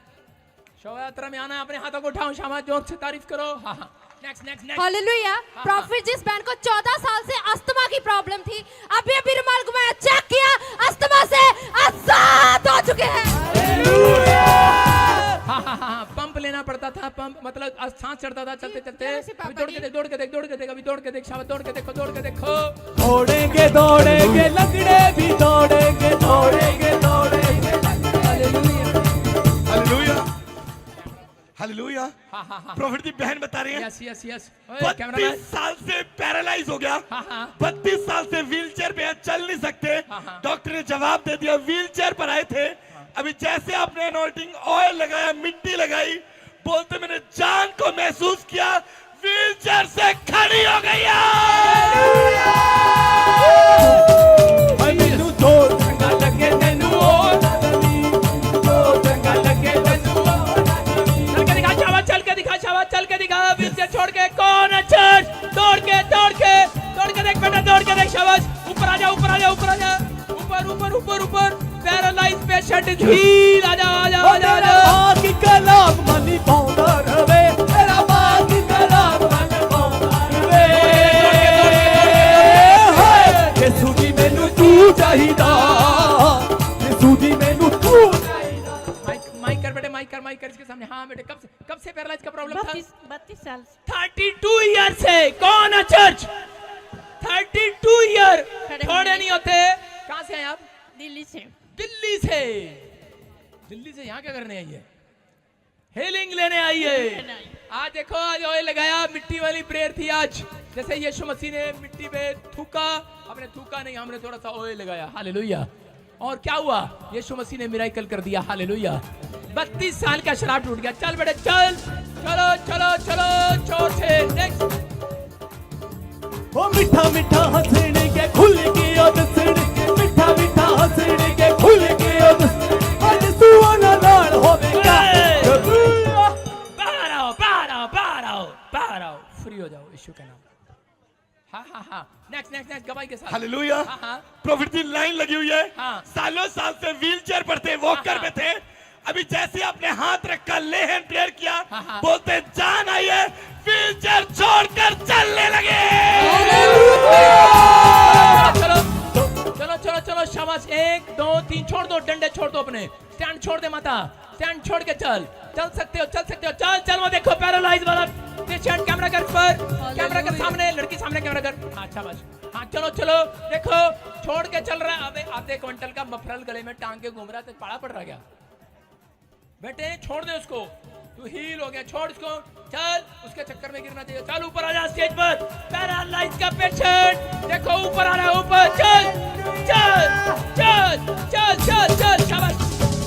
शोभा यात्रा में आना है। अपने हाथों को उठाओ, शाबाश, जोर से तारीफ करो। हाँ हाँ, next next next. Hallelujah. Profit जिस बहन को 14 साल से अस्थमा की प्रॉब्लम थी, अभी रुमाल घुमाया, चेक किया, अस्थमा से आजाद हो चुके हैं। हाँ हाँ हाँ, पंप लेना पड़ता था। पंप मतलब सांस चढ़ता था चलते चलते। अभी दौड़ के देख, दौड़ के देख, दौड़ के देख, अभी दौड़ के देख, शाबाश, दौड़ के देखो, दौड़ के देखो। दौड़ेंगे दौड़ेंगे लंगड़े भी दौड़ेंगे, दौड़ेंगे दौड़ेंगे। Hallelujah hallelujah. हाँ हाँ हाँ, प्रॉफिट की बहन बता रही है यस यस यस। 32 साल से पैरालाइज हो गया। हाँ हाँ 32 साल से व्हीलचेयर पे चल नहीं सकते। हाँ, हाँ। डॉक्टर ने जवाब दे दिया, व्हीलचेयर पर आए थे। अभी जैसे आपने अनॉइंटिंग ऑयल लगाया, मिट्टी लगाई, बोलते मैंने जान को महसूस किया, व्हीलचेयर से खड़ी हो गई। मैनू दो चंगा लगे मैनू ओ नदनी, दो चंगा लगे मैनू ओ नदनी। चल के दिखा शाबाश, चल के दिखा शाबाश, चल के दिखा। व्हीलचेयर छोड़ के कौन अच्छा? दौड़ के दौड़ के दौड़ के देख बेटा, दौड़ के देख, शाबाश। ऊपर आ जा, ऊपर आ जा, ऊपर आ जा, ऊपर ऊपर ऊपर ऊपर। Paralyse patient heal. आ जा आ जा आ जा। बाकी कलाम मनी पाउडर वे, तेरा बाकी कलाम मनी पाउडर वे। ये सुधी मैनू तू चाहिदा, ये सुधी मैनू तू चाहिदा। माइक माइक कर बेटे, माइक कर इसके सामने। हाँ बेटे, कब से पैरालाइज का प्रॉब्लम था? 32 साल से। 32 ईयर से। कौन है चर्च? 32 ईयर थोड़े नहीं होते। कहाँ से हैं आप? दिल्ली से। दिल्ली से। दिल्ली से यहाँ क्या करने आई है? हीलिंग लेने आई है। आज देखो, आज ऑयल लगाया, मिट्टी वाली प्रेयर थी आज। जैसे यीशु मसीह ने मिट्टी पे थूका, हमने थूका नहीं, हमने थोड़ा सा ऑयल लगाया। हालेलुया। और क्या हुआ? यीशु मसीह ने मिराकल कर दिया। हालेलुया। 32 साल का शराब टूट गया। चल बेटे चल, चलो चलो चलो, जोर से। नेक्स्ट। ओ मीठा मीठा हंसने के खुल के ओ दसण के, मीठा मीठा हंसने के खुल के ओ दसण। आज सुहाना नाल होवेगा। बाहर आओ, बाहर आओ, बाहर आओ, बाहर आओ, फ्री हो जाओ यीशु के नाम। हाँ हाँ हाँ, नेक्स्ट नेक्स्ट नेक्स्ट, गवाही के साथ। हालेलुया। हाँ हाँ प्रॉफिट की लाइन लगी हुई है। हाँ। सालों साल से व्हीलचेयर पर थे, वॉकर हाँ, पे थे। अभी जैसे आपने हाथ रखा, ले हैंड प्रेयर किया, हाँ, हाँ। बोलते जान आई है, व्हीलचेयर छोड़कर चलने लगे। चलो चलो चलो चलो, शाबाश। 1 2 3, छोड़ दो डंडे, छोड़ दो अपने। स्टैंड छोड़ दे माता, स्टैंड छोड़ के चल। चल सकते हो, चल सकते हो, चल चल। वो देखो पैरालाइज वाला पेशेंट। कैमरा कर पर, कैमरा के सामने, लड़की सामने कैमरा कर। हाँ शाबाश। हाँ चलो चलो, देखो छोड़ के चल रहा है। अबे आधे क्विंटल का मफरल गले में टांग के घूम रहा है, तो पाड़ा पड़ रहा क्या बेटे? छोड़ दे उसको, तू हील हो गया, छोड़ उसको। चल, उसके चक्कर में गिरना चाहिए। चल ऊपर आ जा स्टेज पर। पैरालाइज का पेशेंट देखो ऊपर आ रहा है, ऊपर। चल चल चल चल चल चल, शाबाश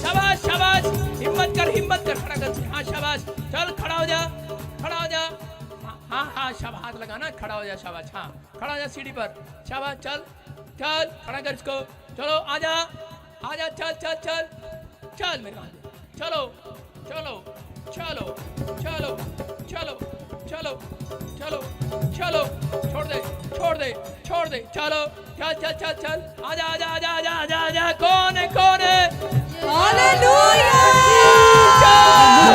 शाबाश शाबाश। हिम्मत कर, हिम्मत कर, खड़ा कर। हाँ शाबाश, चल खड़ा हो जा, खड़ा हो जा। हाँ हाँ शाबाश, हाथ लगाना, खड़ा हो जा, शाबाश। हाँ खड़ा हो जा सीढ़ी पर, शाबाश। चल चल, खड़ा कर इसको। चलो आ जा, आ जा, चल चल चल चल मेरे हाथ। चलो चलो चलो चलो चलो चलो चलो चलो चलो, छोड़ दे छोड़ दे छोड़ दे, चलो चल चल चल चल, आजा आजा आजा आजा आजा आजा, कौन है कौन है? हालेलुया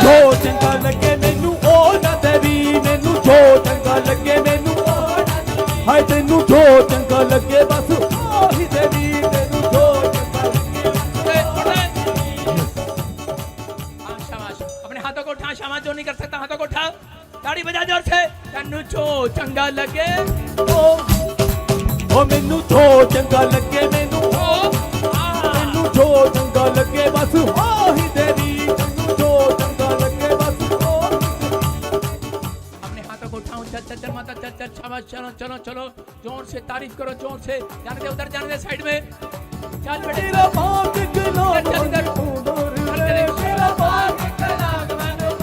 जो चंगा लगे मैनू ओ ना देवी, मैनू जो चंगा लगे मैनू ओ ना देवी, हाय तेनू जो चंगा लगे बस ओही देवी, तेनू जो चंगा लगे। हाँ शाबाश, अपने हाथों को उठा, शाबाश, जो नहीं कर सकता हाथों को उठा, ताड़ी बजा जोर से, तेनू जो चंगा लगे ओ मैनू जो चंगा लगे मैनू ओ, मैनू जो चंगा लगे बस ओही देवी, मैनू जो चंगा लगे बस ओही। अपने हाथों को उठाओ, चल चल चल माता, चल चल, शाबाश, चलो चलो चलो, जोर से तारीफ करो, जोर से, जाने दे उधर, जाने दे साइड में, चल बेटे तेरा बाप कला चल इधर,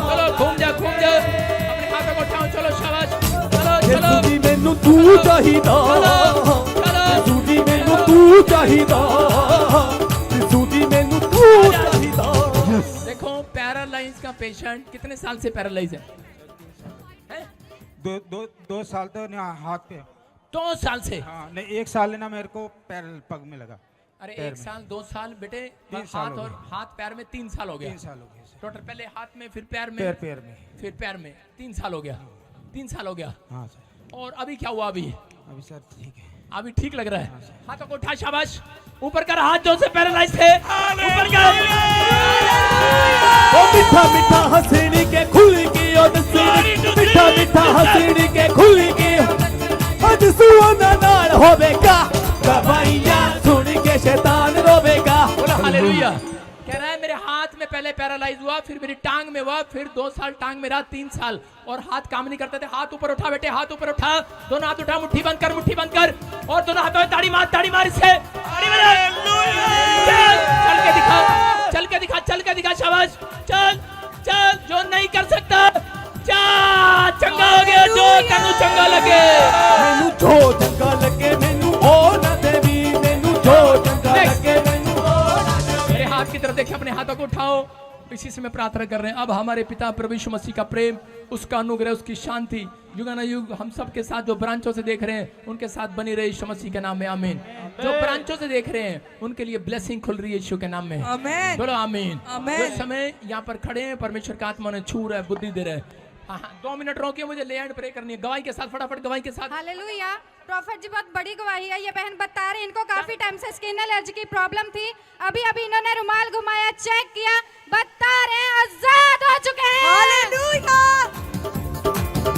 चलो घूम जा अपने हाथों को उठाओ, चलो शाबाश, चलो चलो सूदी मैनू तू चाहिदा, सूदी मैनू तू चाहिदा, सूदी मैनू तू चाहिदा। देखो पैरालाइज का पेशेंट कितने साल से पैरालाइज है? हैं? दो साल तो हाथ पे। 2 साल से? हाँ नहीं, 1 साल ना मेरे को पैर पग में लगा। अरे 1 साल 2 साल बेटे, 3 साल हाथ हो और गए। हाथ पैर में 3 साल हो गया। 3 साल हो गए। टोटल पहले हाथ में, फिर पैर में, पैर में, फिर पैर में 3 साल हो गया। 3 साल हो गया। हाँ सर। और अभी क्या हुआ? अभी सर ठीक है, अभी ठीक लग रहा है। हाथों को उठा, शाबाश, ऊपर कर हाथ, जो से पैरालाइज थे ऊपर कर। ओ मीठा मीठा हंसनी के खुल की ओ दसनी, मीठा मीठा हंसनी के खुल की अज सुना नाल होवेगा, गवाइयां सुन के शैतान रोवेगा। बोला हालेलुया। कह रहा है मेरे हाथ में पहले पैरालाइज हुआ, फिर मेरी टांग में हुआ, फिर 2 साल टांग में रहा, 3 साल, और हाथ काम नहीं करते थे। हाथ ऊपर उठा बेटे, हाथ ऊपर उठा, दोनों हाथ उठा, मुट्ठी बंद कर, मुट्ठी बंद कर, और दोनों हाथों में ताड़ी मार इससे, ताड़ी बजा। चल के दिखा, चल के दिखा, चल के दिखा, शाबाश, चल चल, जो नहीं कर सकता जा, चंगा हो गया, जो तेनू चंगा लगे, मैनू जो चंगा लगे मैनू ओ ना देवी, मैनू जो चंगा लगे मैनू ओ ना देवी। मेरे हाथ की तरफ देखिए, अपने हाथों को उठाओ, इसी से मैं प्रार्थना कर रहे हैं। अब हमारे पिता प्रभु यीशु मसीह का प्रेम, उसका अनुग्रह, उसकी शांति युगानुयुग हम सब के साथ, जो ब्रांचों से देख रहे हैं उनके साथ बनी रहे, यीशु मसीह के नाम में आमीन। जो ब्रांचों से देख रहे हैं उनके लिए ब्लेसिंग खुल रही है यीशु के नाम में, आमीन। बोलो आमीन। आमीन। जो समय यहाँ पर खड़े हैं, परमेश्वर का आत्मा ने छू रहा है, बुद्धि दे रहा है। हाँ 2 मिनट रोकिए, मुझे ले एंड प्रे करनी है, गवाही के साथ, फटाफट गवाही के साथ। हालेलुया। प्रॉफिट जी बहुत बड़ी गवाही है। ये बहन बता रहे इनको काफी टाइम से स्किन एलर्जी की प्रॉब्लम थी। अभी अभी इन्होंने रुमाल घुमाया, चेक किया, बता रहे हैं आजाद हो चुके हैं। हालेलुया।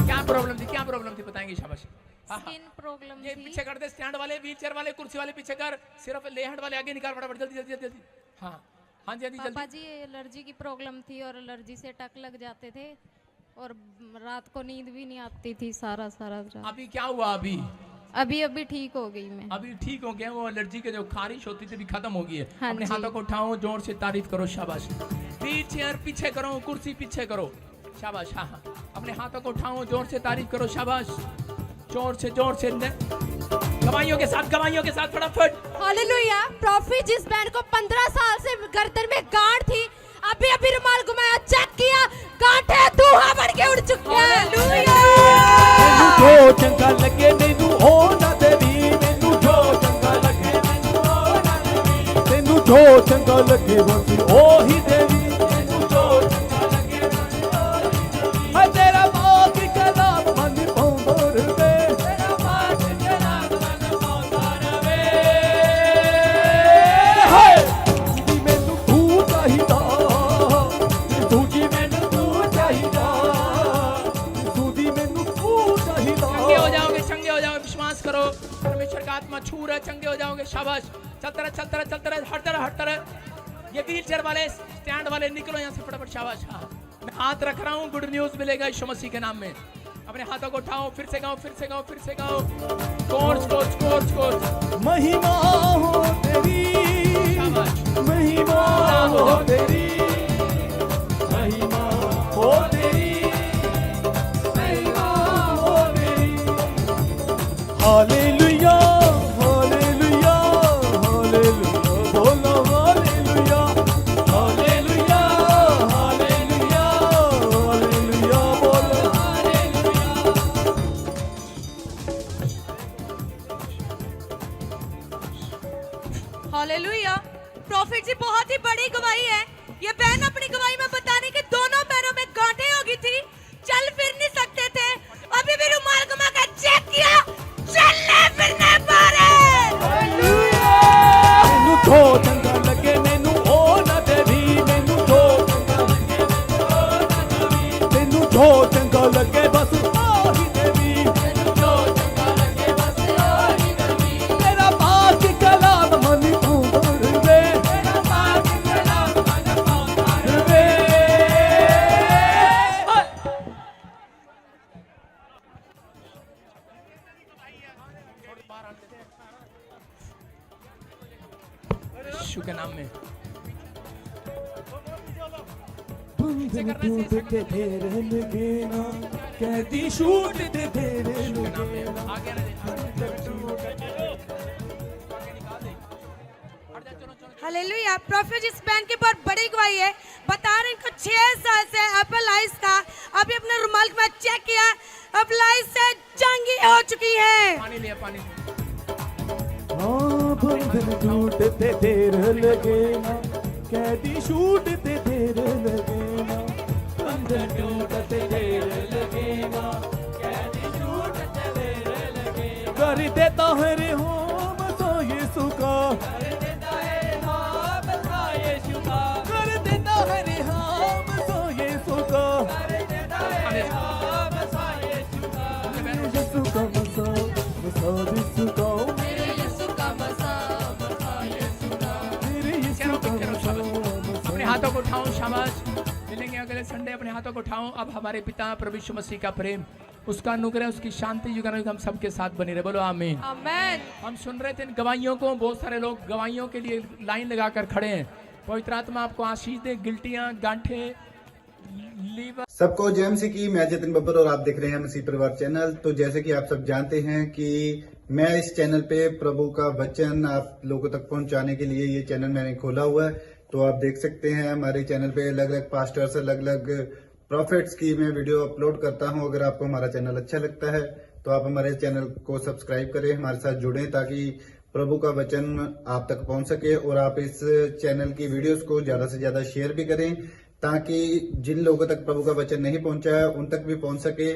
क्या प्रॉब्लम थी, क्या प्रॉब्लम थी बताएंगे, शाबाश। स्किन प्रॉब्लम ये थी। पीछे कर दे, स्टैंड वाले, व्हीलचेयर वाले, कुर्सी वाले पीछे कर, सिर्फ ले हैंड वाले आगे निकाल, फटाफट जल्दी जल्दी जल्दी। हाँ हाँ जी, पापा जल्दी। जी एलर्जी की प्रॉब्लम थी और एलर्जी से टक लग जाते थे और रात को नींद भी नहीं आती थी सारा रात। अभी क्या हुआ? अभी ठीक हो गई मैं। अभी ठीक हो गया। वो एलर्जी के जो खारिश होती थी भी खत्म हो गई है। हाँ अपने जी। हाथों को उठाओ, जोर से तारीफ करो, शाबाश। व्हीलचेयर पीछे करो, कुर्सी पीछे करो, शाबाश। हाँ हाँ, अपने हाथों को उठाओ, जोर से तारीफ करो, शाबाश, जोर से गवाहियों के साथ फटाफट। हालेलुया। प्रॉफिट जिस बैंड को 15 साल से गर्दन में गांठ थी, अभी रुमाल घुमाया, चेक किया, गांठें धुआं बन के उड़ चुकी है। हालेलुया। मैनू जो चंगा लगे मैनू ओ ना देवी, मैनू जो चंगा लगे मैनू ओ ना देवी, मैनू जो चंगा लगे बस ओही देवी, मैनू जो चंगा लगे बस ओही देवी। हाय तेरा बाप कलाम मन पाउंदा रवे, तेरा बाप कलाम मन पाउंदा रवे। हाय जी मैनू तू चाहिदा, तू जी मैनू तू चाहिदा, सूदी मैनू तू चाहिदा। चंगे हो जाओगे, चंगे हो जाओगे, विश्वास करो, परमेश्वर का आत्मा छू रहा है, चंगे हो जाओगे, शाबाश। चलता रहे, हट तरह। ये व्हीलचेयर वाले, स्टैंड वाले, निकलो यहाँ से फटाफट, शाबाश। हाँ मैं हाथ रख रहा हूँ, गुड न्यूज मिलेगा यीशु मसीह के नाम में। अपने हाथों को उठाओ, फिर से गाओ। कोर्स। महिमा हो तेरी, शाबाश। महिमा हो तेरी, महिमा हो तेरी, महिमा हो तेरी। हालेलुया, हालेलुया, हालेलुया, बोलो हालेलुया, हालेलुया, हालेलुया, हालेलुया, बोलो हालेलुया। जो चंगा लगे बस आही देवी तेरा पाक कलाम मन तू कर दे यीशु के नाम में बंधन टूटते तेरे लगे ना कैदी छूटते तेरे लगे ना आगे हालेलुया। प्रॉफिट जिस बैंड की बहुत बड़ी गवाही है, बता रहे इनको 6 साल से एप्पल आइस का, अभी अपने रुमाल के बाद चेक किया, एप्पल आइस से चंगी हो चुकी है। पानी लिया पानी हाँ बंधन टूटते तेरे लगे ना कैदी छूटते तेरे लगे ना बंधन टूटते तेरे लगे ना कैदी छूटते तेरे लगे कर देता है रे हम तो यीशु का कर देता है हम तो यीशु का कर देता है रे हम तो यीशु का कर देता है हम तो यीशु का यीशु का मसा यीशु का अपने हाथों को उठाओ, शाबाश। मिलेंगे अगले संडे, अपने हाथों को उठाओ। अब हमारे पिता प्रभु यीशु मसीह का प्रेम, उसका अनुग्रह, उसकी शांति युगानुयुग हम सबके साथ बनी रहे। बोलो आमीन। आमेन। हम सुन रहे थे इन गवाहियों को, बहुत सारे लोग गवाहियों के लिए लाइन लगाकर खड़े हैं। पवित्र आत्मा आपको आशीष दे। गिल्टियां, गांठे, लीवर। सबको जय मसीह की। मैं जतिन बब्बर और आप देख रहे हैं मसीह परिवार चैनल। तो जैसे कि आप सब जानते हैं कि मैं इस चैनल पे प्रभु का वचन आप लोगों तक पहुंचाने के लिए ये चैनल मैंने खोला हुआ है। तो आप देख सकते हैं हमारे चैनल पे अलग अलग पास्टर्स, अलग अलग प्रॉफिट्स की मैं वीडियो अपलोड करता हूं। अगर आपको हमारा चैनल अच्छा लगता है तो आप हमारे चैनल को सब्सक्राइब करें, हमारे साथ जुड़ें ताकि प्रभु का वचन आप तक पहुंच सके। और आप इस चैनल की वीडियोस को ज्यादा से ज्यादा शेयर भी करें ताकि जिन लोगों तक प्रभु का वचन नहीं पहुंचा है उन तक भी पहुंच सके।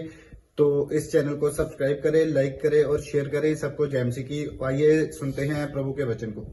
तो इस चैनल को सब्सक्राइब करें, लाइक करें और शेयर करें। सबको जय मसीह की। आइए सुनते हैं प्रभु के वचन को।